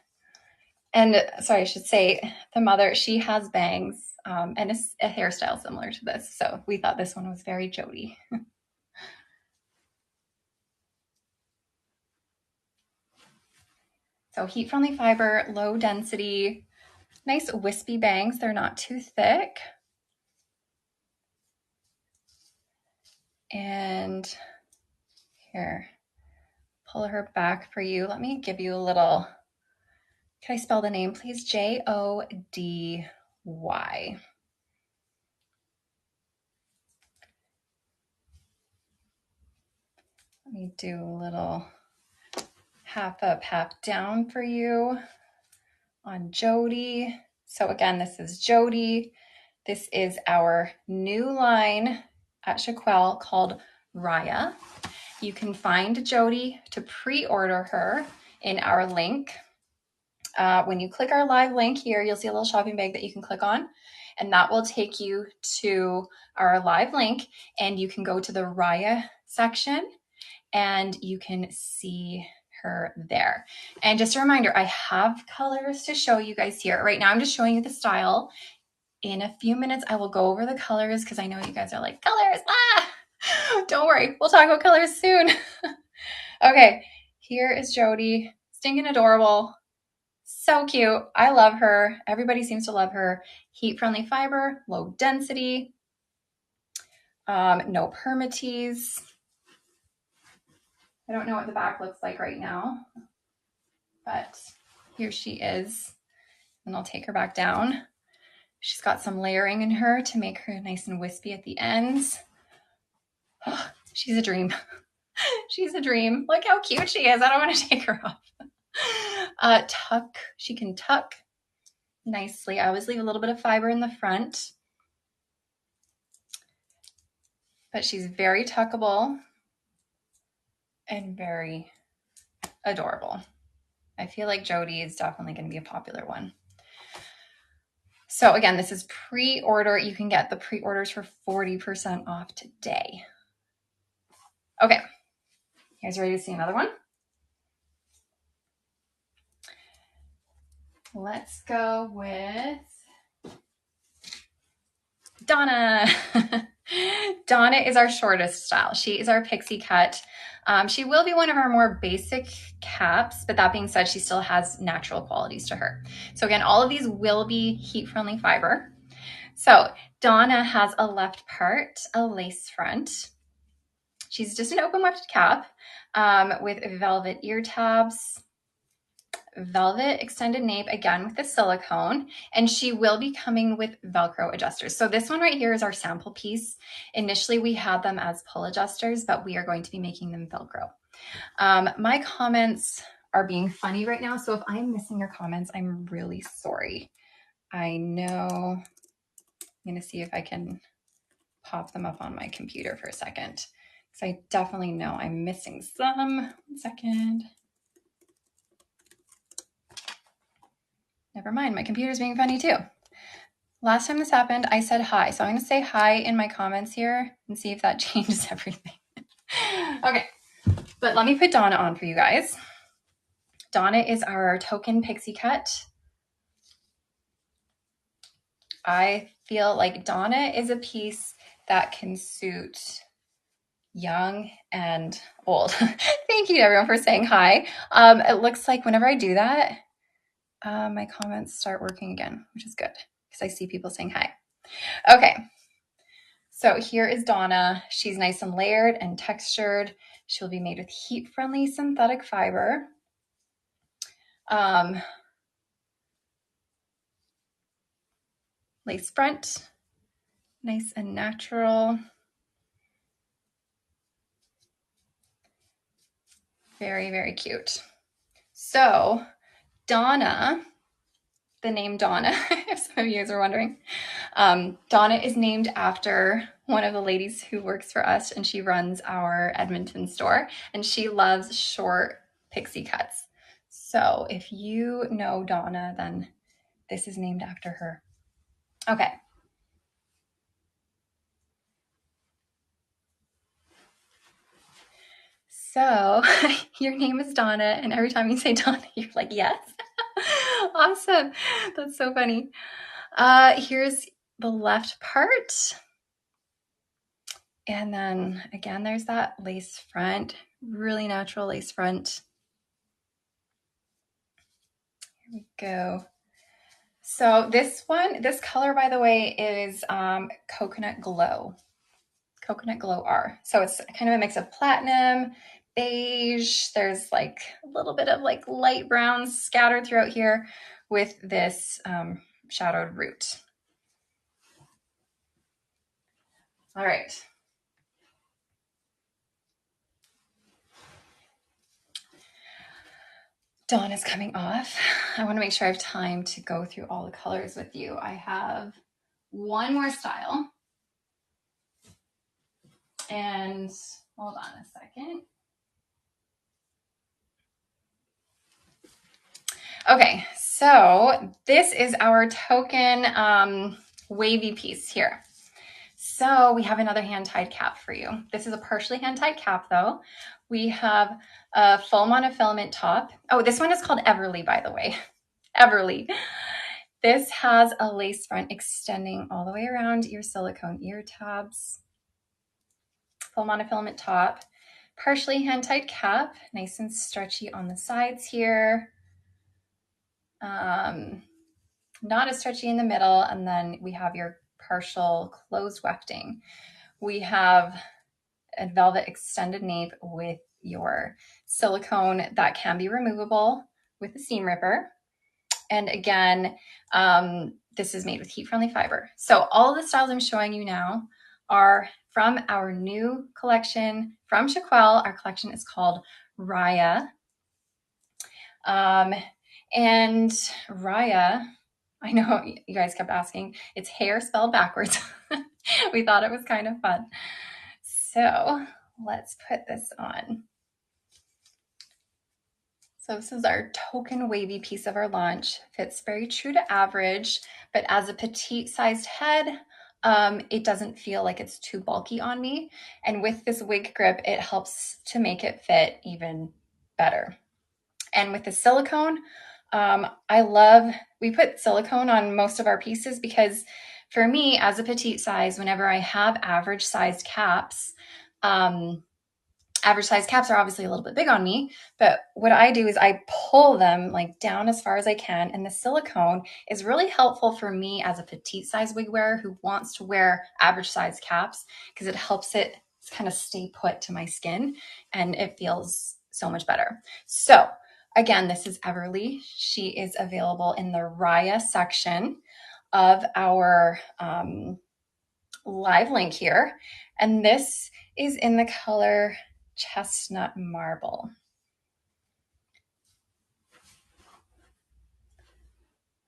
And sorry, I should say the mother, she has bangs and a hairstyle similar to this. So we thought this one was very Jody. So heat-friendly fiber, low density, nice wispy bangs. They're not too thick. And here, pull her back for you. Let me give you a little, can I spell the name, please? Jody. Let me do a little half up, half down for you on Jody. So again, this is Jody. This is our new line at Chiquel called RIAH. You can find Jody to pre-order her in our link. When you click our live link here, you'll see a little shopping bag that you can click on, and that will take you to our live link, and you can go to the RIAH section and you can see her there. And just a reminder, I have colors to show you guys here. Right now, I'm just showing you the style. In a few minutes, I will go over the colors because I know you guys are like, colors, ah! Don't worry, we'll talk about colors soon. Okay, here is Jody, stinking adorable. So cute. I love her. Everybody seems to love her. Heat-friendly fiber, low density, no permatease. I don't know what the back looks like right now, but here she is. And I'll take her back down. She's got some layering in her to make her nice and wispy at the ends. Oh, she's a dream. She's a dream. Look how cute she is. I don't want to take her off. Tuck. She can tuck nicely. I always leave a little bit of fiber in the front, but she's very tuckable and very adorable. I feel like Jody is definitely going to be a popular one. So again, this is pre-order. You can get the pre-orders for 40% off today. Okay, you guys ready to see another one? Let's go with Donna. Donna is our shortest style. She is our pixie cut. She will be one of our more basic caps, but that being said, she still has natural qualities to her. So again, all of these will be heat-friendly fiber. So Donna has a left part, a lace front. She's just an open wefted cap with velvet ear tabs, velvet extended nape, again with the silicone, and she will be coming with Velcro adjusters. So this one right here is our sample piece. Initially, we had them as pull adjusters, but we are going to be making them Velcro. My comments are being funny right now, so if I'm missing your comments, I'm really sorry. I know. I'm going to see if I can pop them up on my computer for a second, because I definitely know I'm missing some. 1 second. Never mind, my computer's being funny too. last time this happened, I said hi. So I'm going to say hi in my comments here and see if that changes everything. Okay, but let me put Donna on for you guys. Donna is our token pixie cut. I feel like Donna is a piece that can suit young and old. Thank you everyone for saying hi. It looks like whenever I do that, my comments start working again, which is good because I see people saying hi. Okay, so here is Donna. She's nice and layered and textured. She'll be made with heat-friendly synthetic fiber. Lace front, nice and natural. Very, very cute. So Donna, the name Donna, if some of you guys are wondering, Donna is named after one of the ladies who works for us, and she runs our Edmonton store, and she loves short pixie cuts. So if you know Donna, then this is named after her. Okay. So your name is Donna, and every time you say Donna, you're like, yes. Awesome. That's so funny. Here's the left part. And then again, there's that lace front, really natural lace front. Here we go. So this color, by the way, is Coconut Glow. Coconut Glow R. So it's kind of a mix of platinum, beige. There's like a little bit of like light browns scattered throughout here with this shadowed root. All right. Dawn is coming off. I want to make sure I have time to go through all the colors with you. I have one more style. And hold on a second. Okay, so this is our token wavy piece here. So we have another hand-tied cap for you. This is a partially hand-tied cap though. We have a full monofilament top. Oh, this one is called Everly, by the way. Everly. This has a lace front extending all the way around your silicone ear tabs. Full monofilament top. Partially hand-tied cap, nice and stretchy on the sides here. Not as stretchy in the middle, and then we have your partial closed wefting. We have a velvet extended nape with your silicone that can be removable with a seam ripper. And again, this is made with heat-friendly fiber. So all the styles I'm showing you now are from our new collection from Chiquel. Our collection is called RIAH. And RIAH, I know you guys kept asking, it's hair spelled backwards. We thought it was kind of fun. So let's put this on. So this is our token wavy piece of our launch. Fits very true to average, but as a petite sized head, it doesn't feel like it's too bulky on me. And with this wig grip, it helps to make it fit even better. And with the silicone, we put silicone on most of our pieces because for me, as a petite size, whenever I have average sized caps are obviously a little bit big on me, but what I do is I pull them like down as far as I can. And the silicone is really helpful for me as a petite size wig wearer who wants to wear average size caps because it helps it kind of stay put to my skin and it feels so much better. So again, this is Everly. She is available in the RIAH section of our live link here. And this is in the color Chestnut Marble.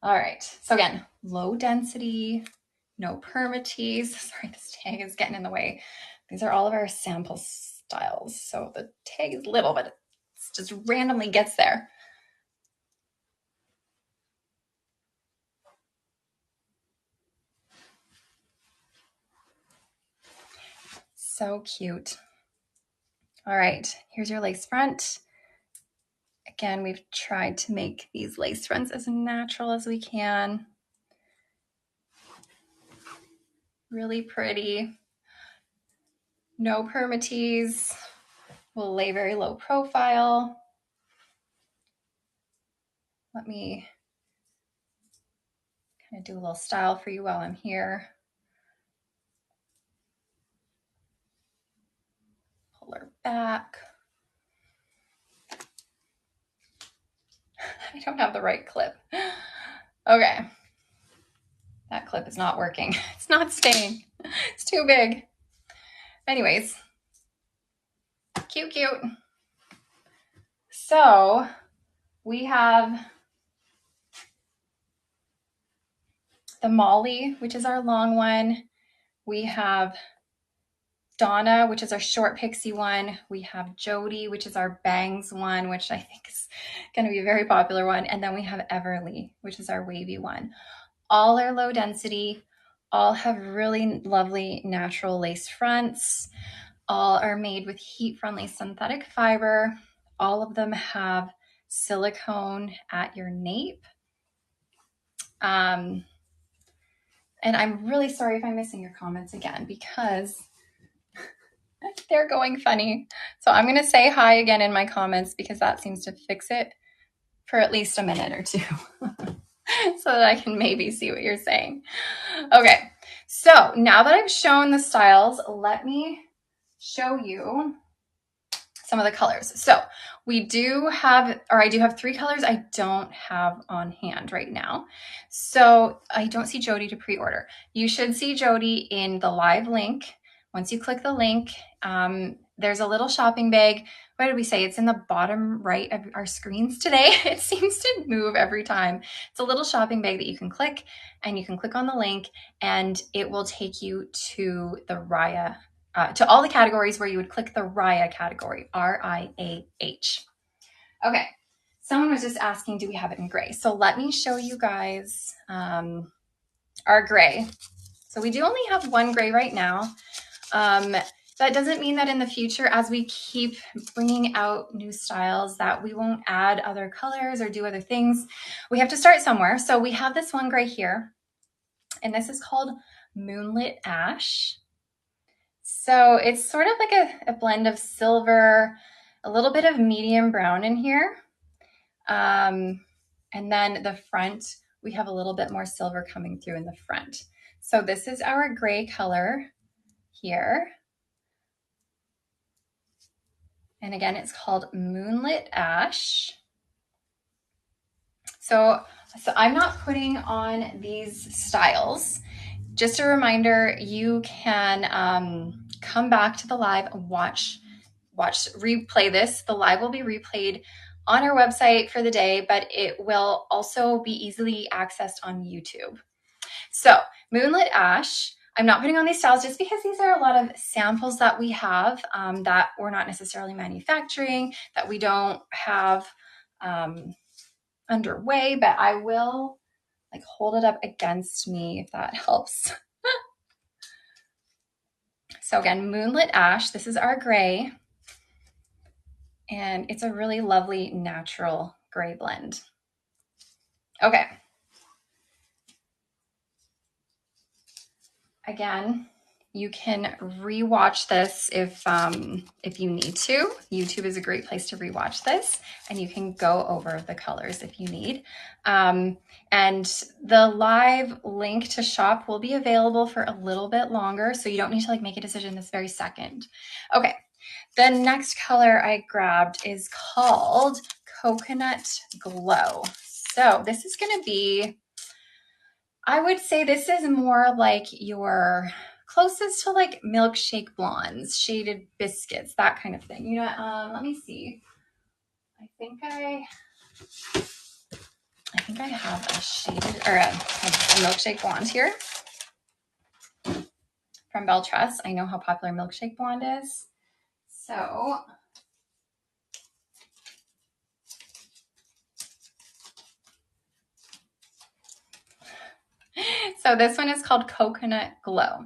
All right, so again, low density, no permatease. Sorry, this tag is getting in the way. These are all of our sample styles. So the tag is little, but it just randomly gets there. So cute. All right, here's your lace front. Again, we've tried to make these lace fronts as natural as we can. Really pretty. No permatease. We'll lay very low profile. Let me kind of do a little style for you while I'm here. Pull her back. I don't have the right clip. Okay. That clip is not working. It's not staying. It's too big. Anyways, cute, cute. So we have the Molly, which is our long one. We have Donna, which is our short pixie one. We have Jody, which is our bangs one, which I think is going to be a very popular one. And then we have Everly, which is our wavy one. All are low density, all have really lovely natural lace fronts. All are made with heat-friendly synthetic fiber. All of them have silicone at your nape. And I'm really sorry if I'm missing your comments again because they're going funny. So I'm going to say hi again in my comments because that seems to fix it for at least a minute or two so that I can maybe see what you're saying. Okay, so now that I've shown the styles, let me show you some of the colors. So we do have, or I do have 3 colors I don't have on hand right now. So I don't see Jody to pre-order. You should see Jody in the live link. Once you click the link, there's a little shopping bag. What did we say? It's in the bottom right of our screens today. It seems to move every time. It's a little shopping bag that you can click, and you can click on the link and it will take you to the RIAH, to all the categories where you would click the RIAH category, RIAH. Okay, someone was just asking, do we have it in gray? So let me show you guys our gray. So we do only have 1 gray right now. That doesn't mean that in the future, as we keep bringing out new styles, that we won't add other colors or do other things. We have to start somewhere. So we have this 1 gray here, and this is called Moonlit Ash. So it's sort of like a blend of silver, a little bit of medium brown in here. And then the front, we have a little bit more silver coming through in the front. So this is our gray color here. And again, it's called Moonlit Ash. So I'm not putting on these styles. Just a reminder, you can come back to the live and replay this. The live will be replayed on our website for the day, but it will also be easily accessed on YouTube. So Moonlit Ash, I'm not putting on these styles just because these are a lot of samples that we have that we're not necessarily manufacturing, that we don't have underway, but I will like hold it up against me if that helps. So again, Moonlit Ash, this is our gray, and it's a really lovely natural gray blend. Okay. Again, you can rewatch this if you need to. YouTube is a great place to rewatch this, and you can go over the colors if you need. And the live link to shop will be available for a little bit longer, so you don't need to like make a decision this very second. Okay, the next color I grabbed is called Coconut Glow. So this is going to be, I would say this is more like your closest to like milkshake blondes, shaded biscuits, that kind of thing. You know, let me see. I think I have a shaded or a milkshake blonde here from Belle Tress. I know how popular milkshake blonde is. So this one is called Coconut Glow.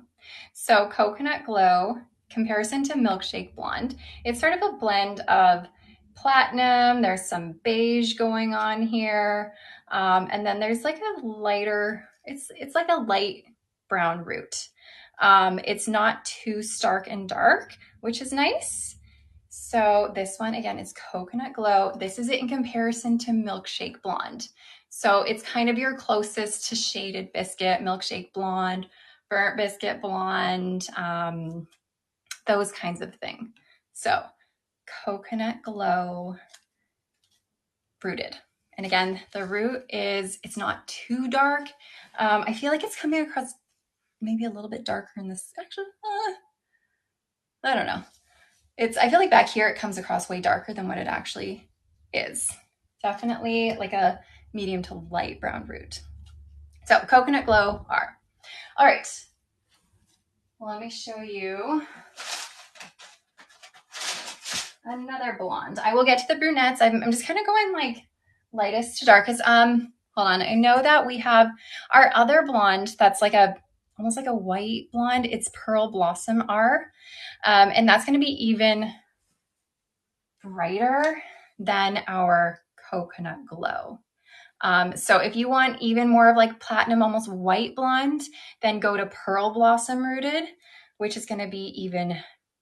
So Coconut Glow comparison to Milkshake Blonde. It's sort of a blend of platinum, there's some beige going on here, and then there's like a lighter, it's like a light brown root. It's not too stark and dark, which is nice. So this one again is Coconut Glow. This is it in comparison to Milkshake Blonde. So it's kind of your closest to Shaded Biscuit, Milkshake Blonde, Burnt Biscuit Blonde, those kinds of thing. So Coconut Glow rooted. And again, the root is, it's not too dark. I feel like it's coming across maybe a little bit darker in this, actually, I don't know. I feel like back here it comes across way darker than what it actually is. Definitely like a medium to light brown root. So Coconut Glow R. All right, well, let me show you another blonde. I will get to the brunettes. I'm just kind of going like lightest to darkest. Hold on, I know that we have our other blonde that's like almost like a white blonde. It's Pearl Blossom R. And that's going to be even brighter than our Coconut Glow. So if you want even more of like platinum, almost white blonde, then go to Pearl Blossom Rooted, which is going to be even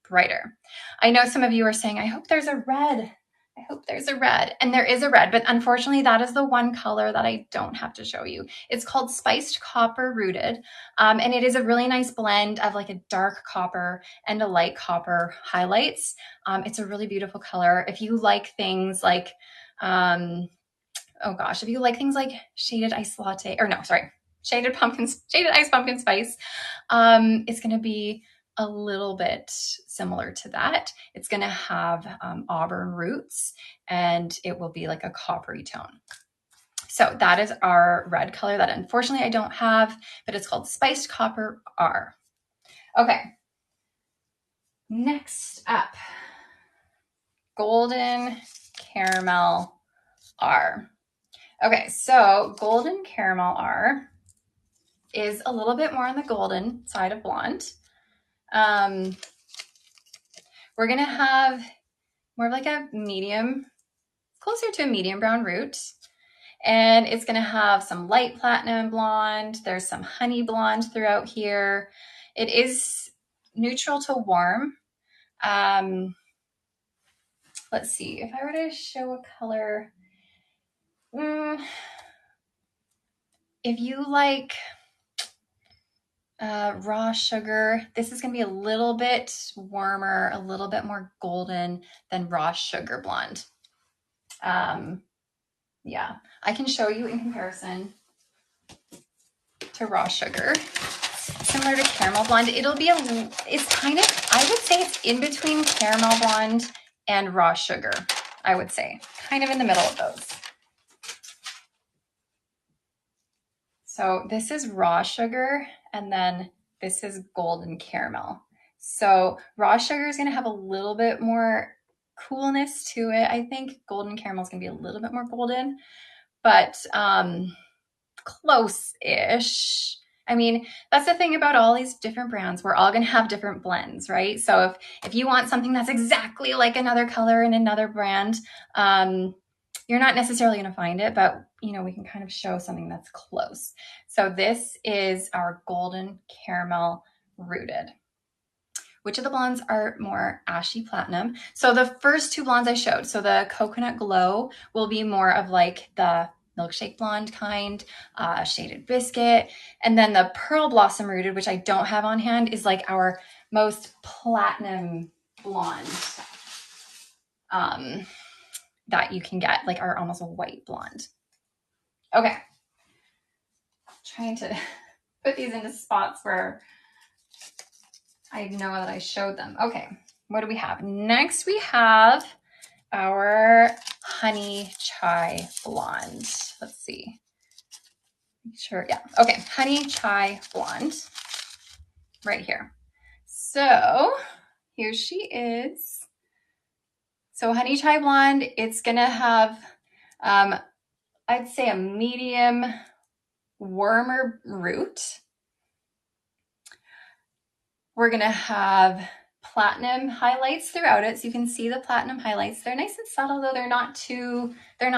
brighter. I know some of you are saying, I hope there's a red. I hope there's a red. And there is a red, but unfortunately that is the one color that I don't have to show you. It's called Spiced Copper Rooted. And it is a really nice blend of like a dark copper and a light copper highlights. It's a really beautiful color. If you like things like, oh gosh, if you like things like shaded ice latte, or no, sorry, shaded ice pumpkin spice, it's going to be a little bit similar to that. It's going to have auburn roots and it will be like a coppery tone. So that is our red color that unfortunately I don't have, but it's called Spiced Copper R. Okay. Next up, Golden Caramel R. Okay, so Golden Caramel R is a little bit more on the golden side of blonde. We're gonna have more of like a medium, closer to a medium brown root. And it's gonna have some light platinum blonde. There's some honey blonde throughout here. It is neutral to warm. Let's see, if I were to show a color, if you like raw sugar, this is going to be a little bit warmer, a little bit more golden than raw sugar blonde. Yeah, I can show you in comparison to raw sugar. Similar to caramel blonde, it's kind of, I would say it's in between caramel blonde and raw sugar, I would say. Kind of in the middle of those. So this is raw sugar, and then this is golden caramel. So raw sugar is going to have a little bit more coolness to it. I think golden caramel is going to be a little bit more golden, but close-ish. I mean, that's the thing about all these different brands. We're all going to have different blends, right? So if you want something that's exactly like another color in another brand, you're not necessarily going to find it, but you know, we can kind of show something that's close. So this is our Golden Caramel Rooted. Which of the blondes are more ashy platinum? So the first two blondes I showed, so the Coconut Glow will be more of like the Milkshake Blonde kind, Shaded Biscuit. And then the Pearl Blossom Rooted, which I don't have on hand, is like our most platinum blonde that you can get, like our almost a white blonde. Okay. Trying to put these into spots where I know that I showed them. Okay, what do we have? Next we have our Honey Chai Blonde. Let's see. Sure, yeah. Okay, Honey Chai Blonde right here. So here she is. So Honey Chai Blonde, it's gonna have, I'd say a medium warmer root. We're gonna have platinum highlights throughout it. So you can see the platinum highlights. They're nice and subtle though. They're not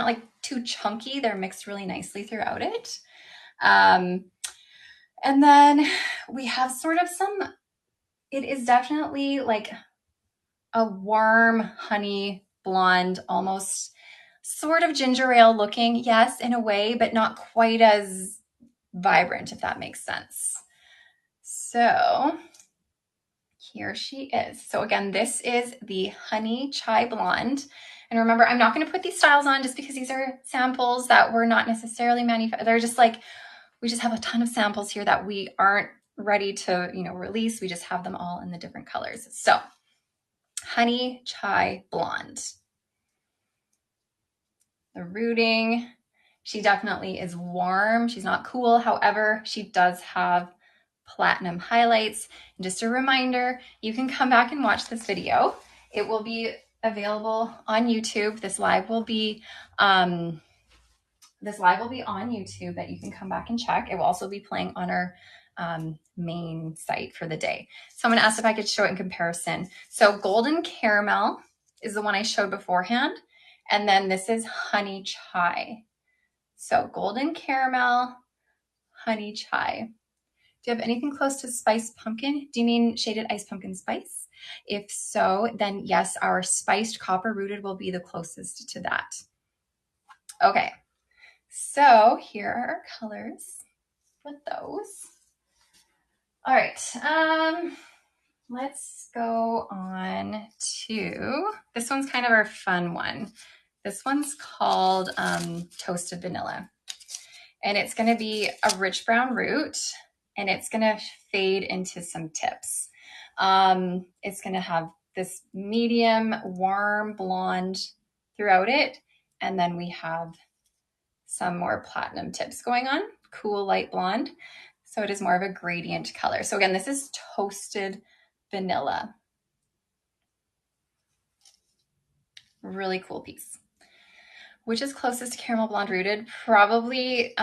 like too chunky. They're mixed really nicely throughout it. And then we have sort of it is definitely like a warm honey blonde, almost sort of ginger ale looking, yes, in a way, but not quite as vibrant, if that makes sense. So here she is. So again, this is the Honey Chai Blonde. And remember, I'm not going to put these styles on just because these are samples that were not necessarily manufactured. They're just like, we just have a ton of samples here that we aren't ready to, release. We just have them all in the different colors. So Honey Chai Blonde. The rooting, she definitely is warm. She's not cool. However, she does have platinum highlights. And just a reminder, you can come back and watch this video. It will be available on YouTube. This live will be on YouTube that you can come back and check. It will also be playing on our main site for the day. Someone asked if I could show it in comparison. So Golden Caramel is the one I showed beforehand. And then this is Honey Chai. So Golden Caramel, Honey Chai. Do you have anything close to spiced pumpkin? Do you mean shaded ice pumpkin spice? If so, then yes, our spiced copper rooted will be the closest to that. Okay, so here are our colors with those. All right, let's go on to, this one's kind of our fun one. This one's called Toasted Vanilla. And it's gonna be a rich brown root, and it's gonna fade into some tips. It's gonna have this medium warm blonde throughout it. And then we have some more platinum tips going on, cool light blonde. So it is more of a gradient color. So again, this is Toasted Vanilla. Really cool piece. Which is closest to Caramel Blonde Rooted? Probably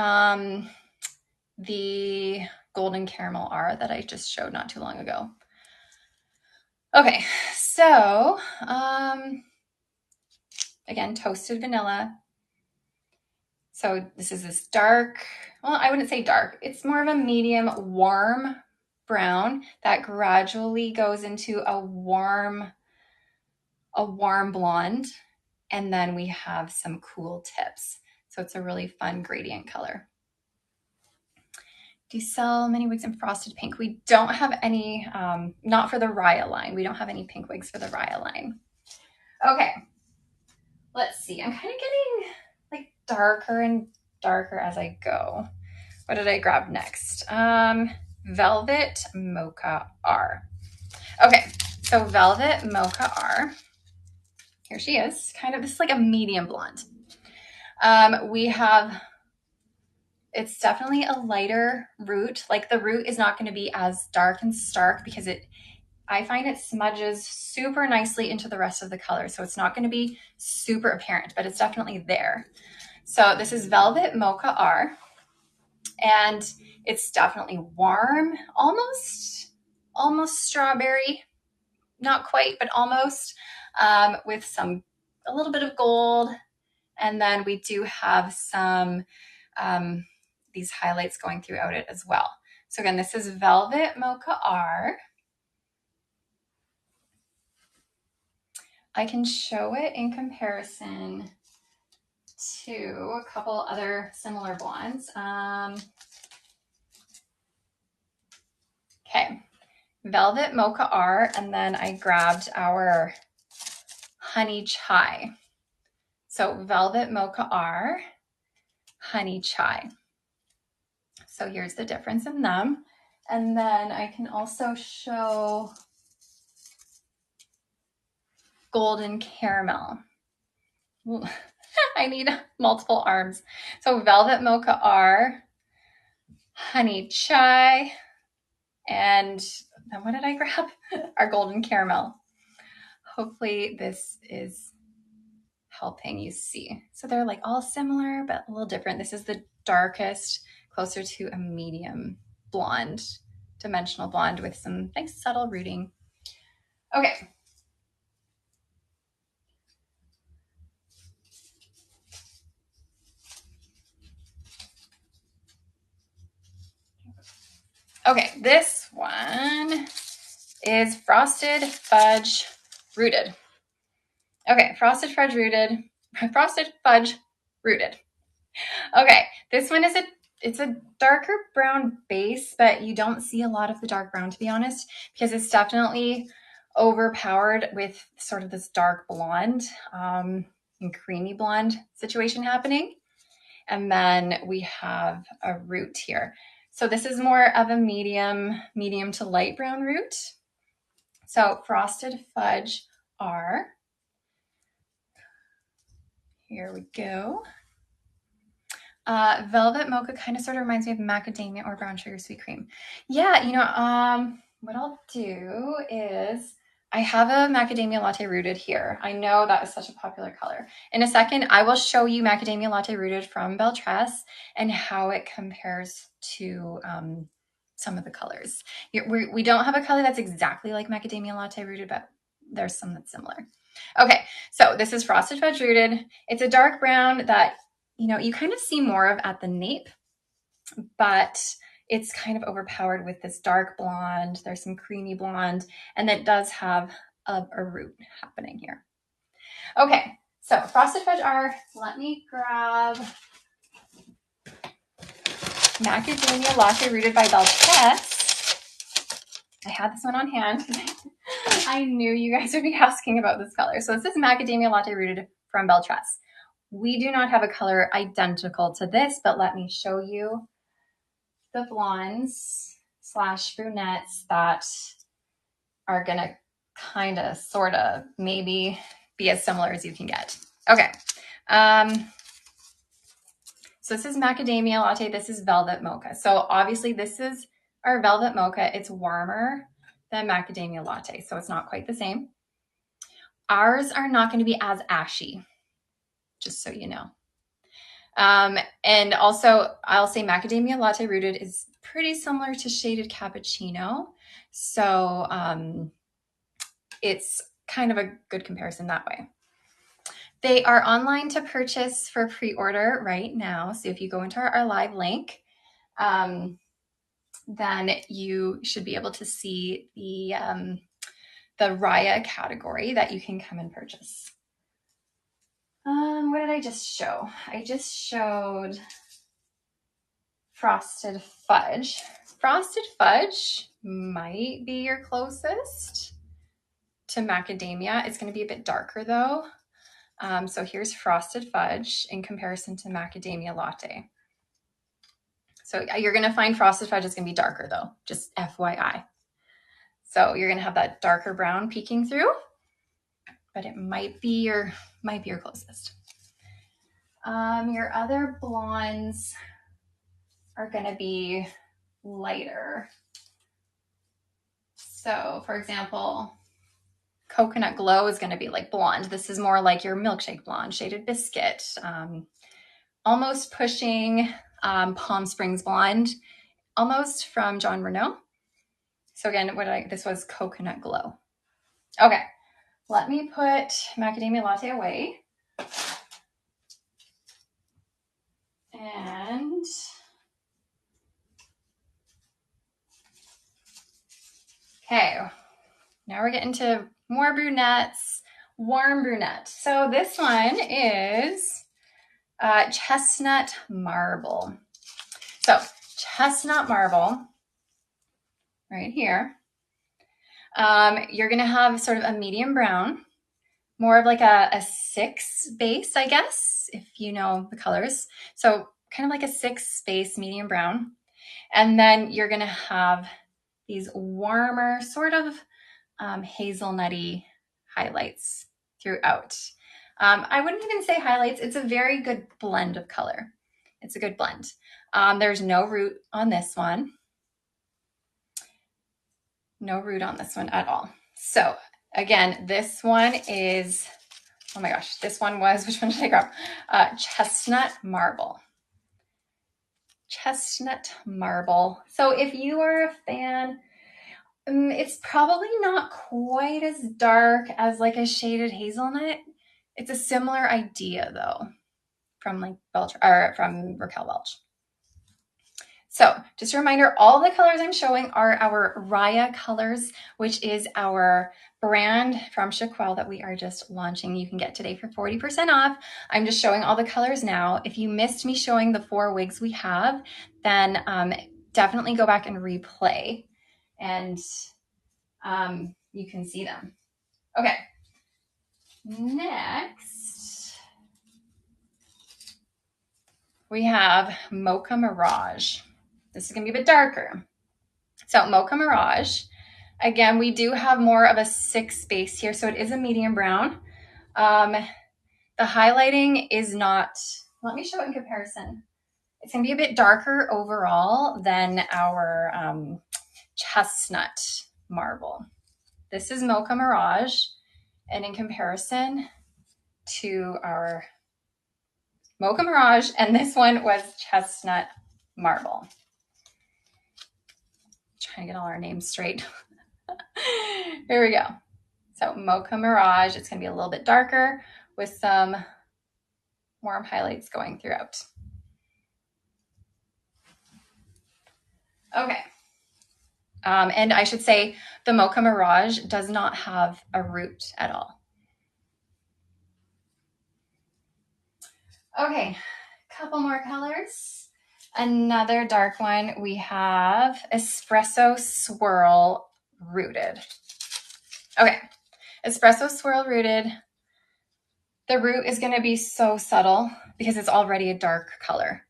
the Golden Caramel R that I just showed not too long ago. Okay, so again, Toasted Vanilla. So this is this dark, well, I wouldn't say dark. It's more of a medium warm brown that gradually goes into a warm blonde. And then we have some cool tips. So it's a really fun gradient color. Do you sell many wigs in frosted pink? We don't have any, not for the RIAH line. We don't have any pink wigs for the RIAH line. Okay, let's see. I'm kind of getting like darker and darker as I go. What did I grab next? Velvet Mocha R. Okay, so Velvet Mocha R. Here she is, kind of, this is like a medium blonde. We have, it's definitely a lighter root. Like the root is not going to be as dark and stark because I find it smudges super nicely into the rest of the color. So it's not going to be super apparent, but it's definitely there. So this is Velvet Mocha R, and it's definitely warm, almost strawberry, not quite, but almost, with a little bit of gold. And then we do have some, these highlights going throughout it as well. So again, this is Velvet Mocha R. I can show it in comparison to a couple other similar blondes. Okay, Velvet Mocha R, and then I grabbed our Honey Chai. So Velvet Mocha R, Honey Chai. So here's the difference in them. And then I can also show Golden Caramel. I need multiple arms. So Velvet Mocha R, Honey Chai, and then what did I grab? Our Golden Caramel. Hopefully this is helping you see. So they're like all similar, but a little different. This is the darkest, closer to a medium blonde, dimensional blonde with some nice subtle rooting. Okay. Okay, this one is Frosted Fudge Rooted. Okay, Frosted Fudge Rooted. Frosted Fudge Rooted. Okay, this one is it's a darker brown base, but you don't see a lot of the dark brown, to be honest, because it's definitely overpowered with sort of this dark blonde and creamy blonde situation happening. And then we have a root here. So this is more of a medium to light brown root. So Frosted Fudge R. Here we go. Velvet Mocha kind of sort of reminds me of macadamia or brown sugar sweet cream. Yeah, you know, what I'll do is I have a macadamia latte rooted here. I know that is such a popular color. In a second, I will show you macadamia latte rooted from Beltress and how it compares to some of the colors. We don't have a color that's exactly like macadamia latte rooted, but there's some that's similar. Okay, so this is Frosted Fudge Rooted. It's a dark brown that, you know, you kind of see more of at the nape, but it's kind of overpowered with this dark blonde. There's some creamy blonde, and it does have a root happening here. Okay, so Frosted Fudge R. Let me grab Macadamia Latte Rooted by Beltress. I had this one on hand. I knew you guys would be asking about this color. So this is Macadamia Latte Rooted from Beltress. We do not have a color identical to this, but let me show you the blondes / brunettes that are gonna kind of, sort of, maybe be as similar as you can get. Okay. So this is Macadamia Latte. This is Velvet Mocha. So obviously this is our Velvet Mocha. It's warmer than Macadamia Latte, so it's not quite the same. Ours are not going to be as ashy, just so you know. And also I'll say Macadamia Latte Rooted is pretty similar to Shaded Cappuccino. So it's kind of a good comparison that way. They are online to purchase for pre-order right now. So if you go into our live link, then you should be able to see the RIAH category that you can come and purchase. What did I just show? I just showed Frosted Fudge. Frosted Fudge might be your closest to macadamia. It's going to be a bit darker though. So here's Frosted Fudge in comparison to Macadamia Latte. So you're going to find Frosted Fudge is going to be darker though, just FYI. So you're going to have that darker brown peeking through, but it might be your closest. Your other blondes are going to be lighter. So for example, Coconut Glow is going to be like blonde. This is more like your milkshake blonde. Shaded Biscuit, almost pushing Palm Springs blonde, almost from John Renault. So again, this was Coconut Glow. Okay, let me put Macadamia Latte away. And okay, now we're getting to more brunettes, warm brunette. So this one is Chestnut Marble. So Chestnut Marble, right here. You're gonna have sort of a medium brown, more of like a 6 base, I guess, if you know the colors. So kind of like a 6 base medium brown. And then you're gonna have these warmer, sort of hazelnutty highlights throughout. I wouldn't even say highlights. It's a very good blend of color. It's a good blend. There's no root on this one. No root on this one at all. So again, this one is, oh my gosh, this one was, which one did I grab? Chestnut Marble. Chestnut Marble. So if you are a fan, It's probably not quite as dark as like a shaded hazelnut. It's a similar idea though from like Belch or from Raquel Welch. So just a reminder, all the colors I'm showing are our RIAH colors, which is our brand from Chiquel that we are just launching. You can get today for 40% off. I'm just showing all the colors now. If you missed me showing the 4 wigs we have, then definitely go back and replay and you can see them. Okay, next we have Mocha Mirage. This is gonna be a bit darker. So Mocha Mirage, again, we do have more of a 6 base here, so it is a medium brown. The highlighting is not, let me show it in comparison. It's gonna be a bit darker overall than our chestnut marble. This is Mocha Mirage, and in comparison to our Mocha Mirage, and this one was chestnut marble. Trying to get all our names straight. Here we go. So Mocha Mirage, it's gonna be a little bit darker with some warm highlights going throughout. Okay. And I should say the Mocha Mirage does not have a root at all. Okay, couple more colors. Another dark one, we have Espresso Swirl Rooted. Okay, Espresso Swirl Rooted. The root is gonna be so subtle because it's already a dark color.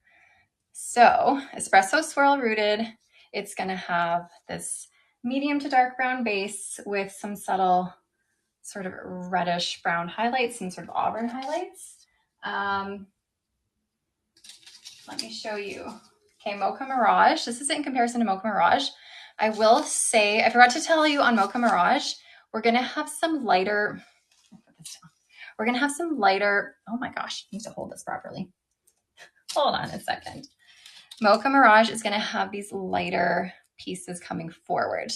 So Espresso Swirl Rooted, it's gonna have this medium to dark brown base with some subtle sort of reddish brown highlights, some sort of auburn highlights. Let me show you. Okay, Mocha Mirage. This is in comparison to Mocha Mirage. I will say, I forgot to tell you on Mocha Mirage, we're gonna have some lighter, we're gonna have some lighter, oh my gosh, I need to hold this properly. Hold on a second. Mocha Mirage is gonna have these lighter pieces coming forward,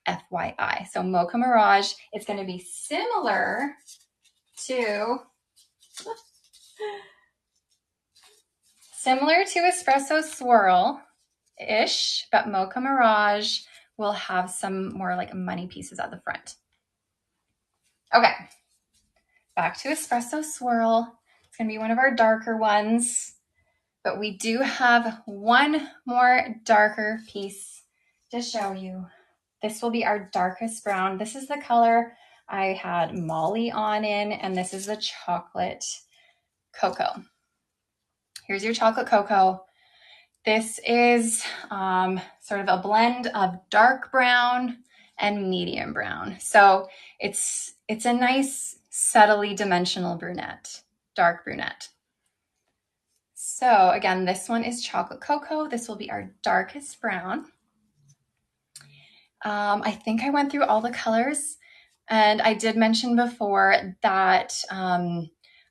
FYI. So Mocha Mirage, it's gonna be similar to Espresso Swirl-ish, but Mocha Mirage will have some more like money pieces at the front. Okay, back to Espresso Swirl. It's gonna be one of our darker ones, but we do have one more darker piece to show you. This will be our darkest brown. This is the color I had Molly on in, and this is the chocolate cocoa. Here's your chocolate cocoa. This is sort of a blend of dark brown and medium brown. So it's a nice, subtly dimensional brunette, dark brunette. So again, this one is chocolate cocoa. This will be our darkest brown. I think I went through all the colors, and I did mention before that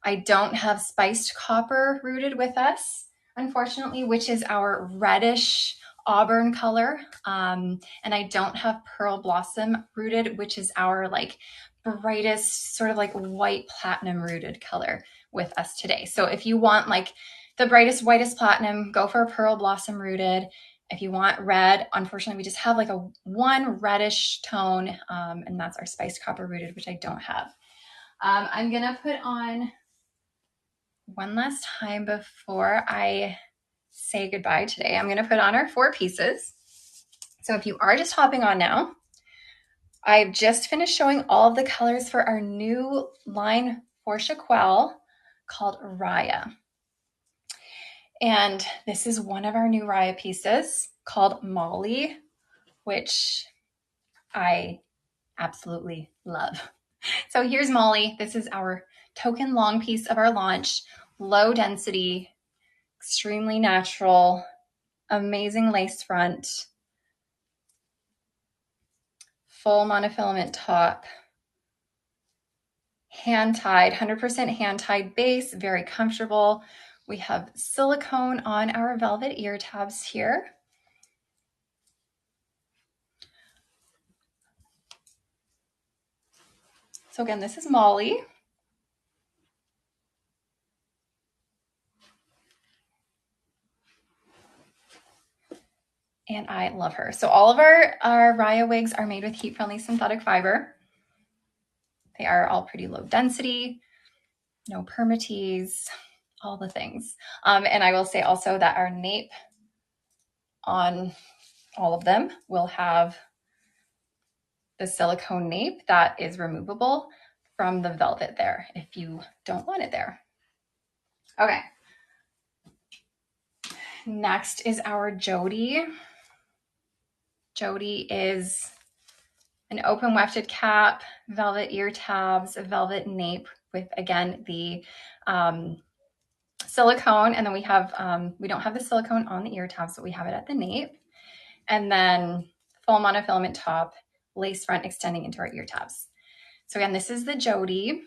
I don't have spiced copper rooted with us, unfortunately, which is our reddish auburn color. And I don't have pearl blossom rooted, which is our like brightest sort of like white platinum rooted color with us today. So if you want like the brightest, whitest platinum, go for a pearl blossom rooted. If you want red, unfortunately, we just have like a one reddish tone, and that's our spiced copper rooted, which I don't have. I'm gonna put on one last time before I say goodbye today. I'm gonna put on our 4 pieces. So if you are just hopping on now, I've just finished showing all of the colors for our new line for Chiquel called RIAH. And this is one of our new RIAH pieces called Molly, which I absolutely love. So here's Molly. This is our token long piece of our launch. Low density, extremely natural, amazing lace front, full monofilament top, hand-tied, 100% hand-tied base, very comfortable. We have silicone on our velvet ear tabs here. So again, this is Molly. And I love her. So all of our RIAH wigs are made with heat-friendly synthetic fiber. They are all pretty low density, no permatease, all the things. And I will say also that our nape on all of them will have the silicone nape that is removable from the velvet there if you don't want it there. Okay. Next is our Jody. Jody is an open wefted cap, velvet ear tabs, a velvet nape with, again, the silicone. And then we have, we don't have the silicone on the ear tabs, but we have it at the nape. And then full monofilament top, lace front extending into our ear tabs. So again, this is the Jody.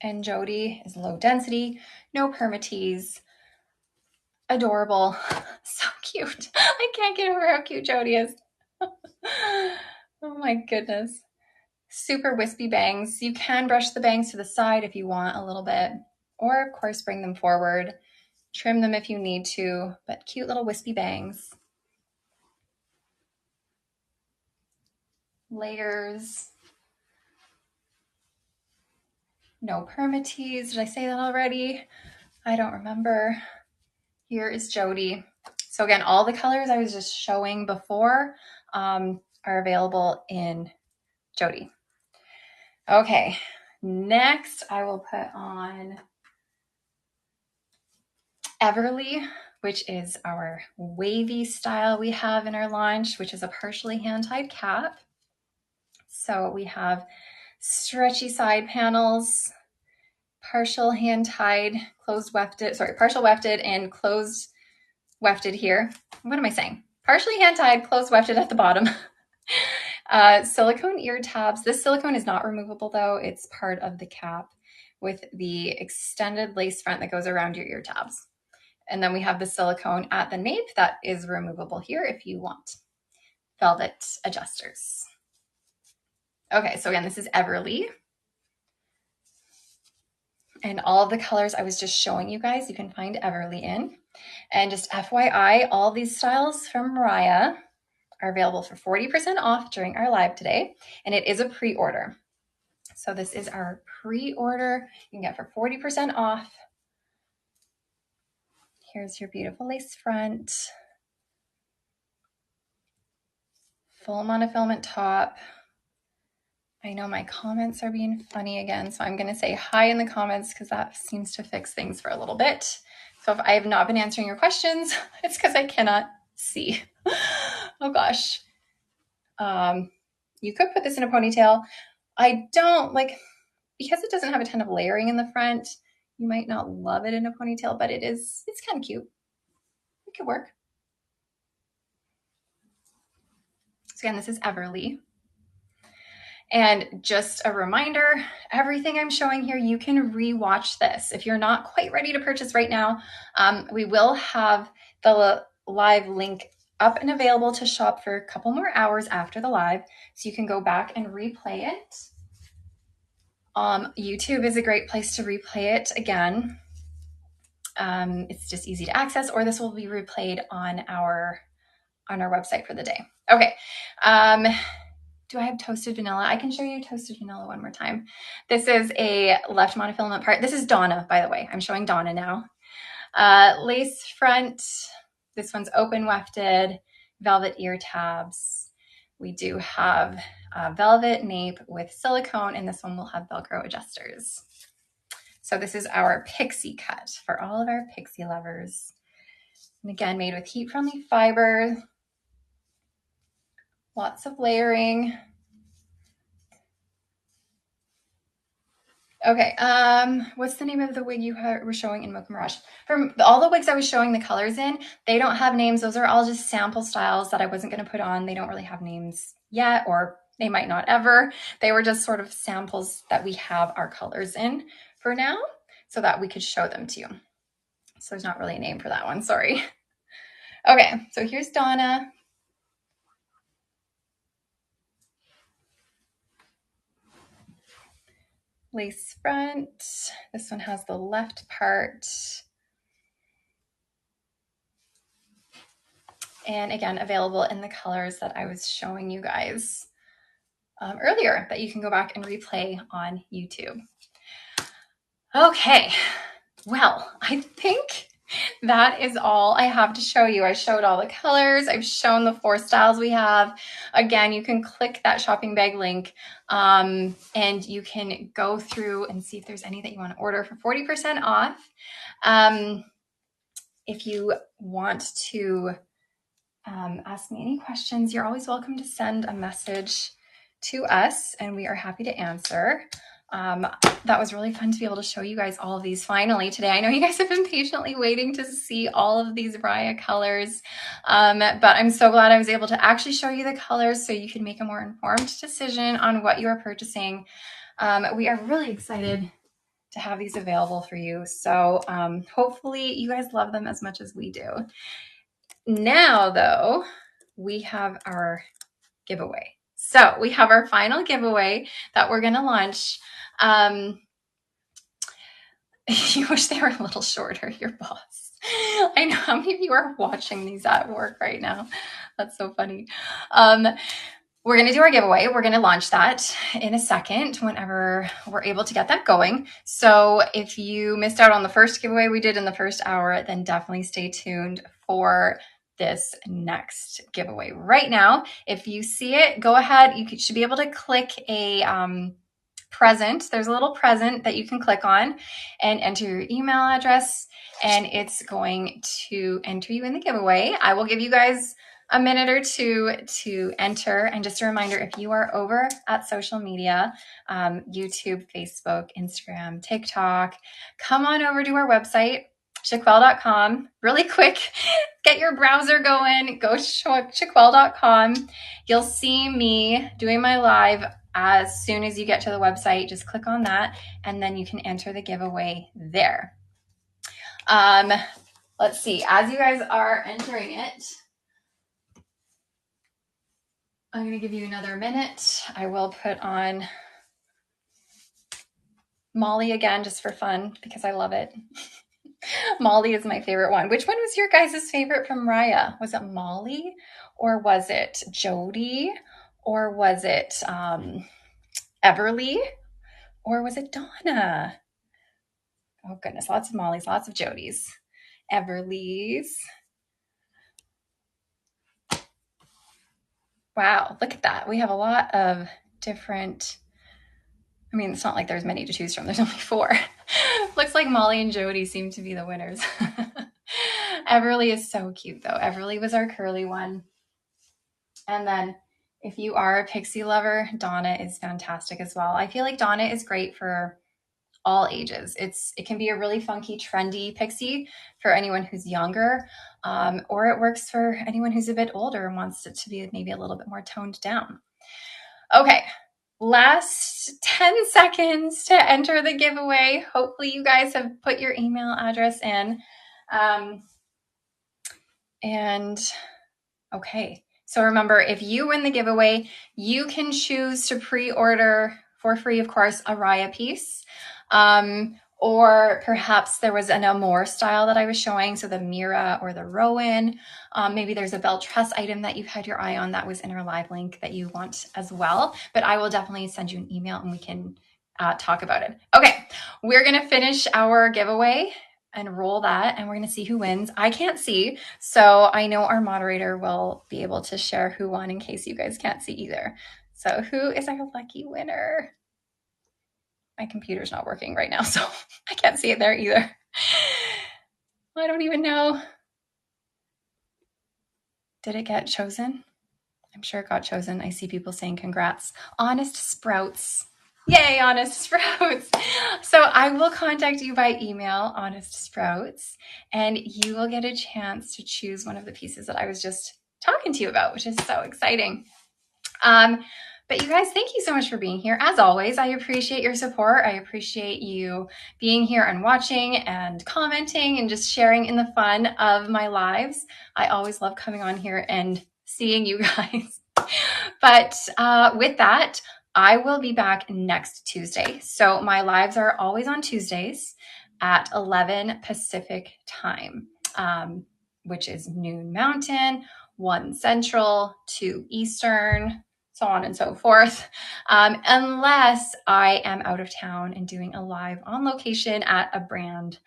And Jody is low density, no permatease, adorable, so cute. I can't get over how cute Jody is. Oh my goodness. Super wispy bangs. You can brush the bangs to the side if you want a little bit, or of course bring them forward. Trim them if you need to, but cute little wispy bangs. Layers. No permatease. Did I say that already? I don't remember. Here is Jody. So again, all the colors I was just showing before are available in Jody. Okay, next I will put on Everly, which is our wavy style we have in our launch, which is a partially hand-tied cap. So we have stretchy side panels, partial hand-tied, closed wefted, sorry, partial wefted and closed wefted here. What am I saying? Partially hand-tied, closed wefted at the bottom. Silicone ear tabs. This silicone is not removable though. It's part of the cap with the extended lace front that goes around your ear tabs. And then we have the silicone at the nape that is removable here if you want. Velvet adjusters. Okay, so again, this is Everly. And all of the colors I was just showing you guys, you can find Everly in. And just FYI, all these styles from RIAH are available for 40% off during our live today. And it is a pre-order. So this is our pre-order. You can get for 40% off. Here's your beautiful lace front. Full monofilament top. I know my comments are being funny again, so I'm going to say hi in the comments because that seems to fix things for a little bit. So if I have not been answering your questions, it's because I cannot see. Oh gosh. You could put this in a ponytail. I don't like, because it doesn't have a ton of layering in the front, you might not love it in a ponytail, but it's kind of cute. It could work. So again, this is Everly. And just a reminder, everything I'm showing here, you can re-watch this. If you're not quite ready to purchase right now, we will have the live link up and available to shop for a couple more hours after the live. So you can go back and replay it. YouTube is a great place to replay it again. It's just easy to access, or this will be replayed on our website for the day. Okay. Do I have toasted vanilla? I can show you toasted vanilla one more time. This is a left monofilament part. This is Donna, by the way. I'm showing Donna now. Lace front. This one's open wefted, velvet ear tabs. We do have velvet nape with silicone, and this one will have Velcro adjusters. So this is our pixie cut for all of our pixie lovers. And again, made with heat-friendly fiber. Lots of layering. Okay, what's the name of the wig you were showing in Mocha Mirage? From all the wigs I was showing the colors in, they don't have names. Those are all just sample styles that I wasn't going to put on. They don't really have names yet, or they might not ever. They were just sort of samples that we have our colors in for now so that we could show them to you. So there's not really a name for that one, sorry. Okay, so here's Donna. lace front. This one has the left part. And again, available in the colors that I was showing you guys earlier that you can go back and replay on YouTube. Okay, well, I think that is all I have to show you. I showed all the colors. I've shown the 4 styles we have. Again, you can click that shopping bag link and you can go through and see if there's any that you want to order for 40% off. If you want to ask me any questions, you're always welcome to send a message to us and we are happy to answer. That was really fun to be able to show you guys all of these finally today. I know you guys have been patiently waiting to see all of these RIAH colors, but I'm so glad I was able to actually show you the colors so you can make a more informed decision on what you are purchasing. We are really excited to have these available for you. So hopefully you guys love them as much as we do. Now though, we have our giveaway. So we have our final giveaway that we're going to launch. You wish they were a little shorter, your boss. I know how many of you are watching these at work right now. That's so funny. We're going to do our giveaway. We're going to launch that in a second whenever we're able to get that going. So if you missed out on the first giveaway we did in the first hour, then definitely stay tuned for this next giveaway. Right now, if you see it, go ahead. You should be able to click a present. There's a little present that you can click on and enter your email address, and it's going to enter you in the giveaway. I will give you guys a minute or two to enter. And just a reminder, if you are over at social media, YouTube, Facebook, Instagram, TikTok, come on over to our website, chiquel.com. Really quick, get your browser going, go chiquel.com. You'll see me doing my live as soon as you get to the website. Just click on that and then you can enter the giveaway there. Let's see, as you guys are entering it, I'm going to give you another minute. I will put on Molly again just for fun because I love it. Molly is my favorite one. Which one was your guys' favorite from RIAH? Was it Molly or was it Jody or was it Everly or was it Donna? Oh goodness, lots of Mollys, lots of Jodys, Everlys. Wow, look at that. We have a lot of different, I mean, it's not like there's many to choose from. There's only 4. Looks like Molly and Jody seem to be the winners. Everly is so cute though. Everly was our curly one. And then if you are a pixie lover, Donna is fantastic as well. I feel like Donna is great for all ages. It can be a really funky, trendy pixie for anyone who's younger, or it works for anyone who's a bit older and wants it to be maybe a little bit more toned down. Okay, last 10 seconds to enter the giveaway. Hopefully you guys have put your email address in. Okay, so remember, if you win the giveaway, you can choose to pre-order for free, of course, a RIAH piece. Or perhaps there was an Amore style that I was showing, so the Mira or the Rowan. Maybe there's a belle tress item that you've had your eye on that was in our live link that you want as well. But I will definitely send you an email and we can talk about it. Okay, we're going to finish our giveaway and roll that, and we're going to see who wins. I can't see, so I know our moderator will be able to share who won in case you guys can't see either. So who is our lucky winner? My computer's not working right now, so I can't see it there either. I don't even know. Did it get chosen? I'm sure it got chosen. I see people saying congrats. Honest Sprouts. Yay, Honest Sprouts. So I will contact you by email, Honest Sprouts, and you will get a chance to choose one of the pieces that I was just talking to you about, which is so exciting. But you guys, thank you so much for being here. As always, I appreciate your support. I appreciate you being here and watching and commenting and just sharing in the fun of my lives. I always love coming on here and seeing you guys. But with that, I will be back next Tuesday. So my lives are always on Tuesdays at 11 Pacific time, which is noon Mountain, 1 Central, 2 Eastern, so on and so forth, unless I am out of town and doing a live on location at a brand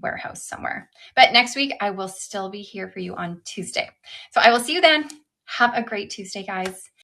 warehouse somewhere. But next week, I will still be here for you on Tuesday. So I will see you then. Have a great Tuesday, guys.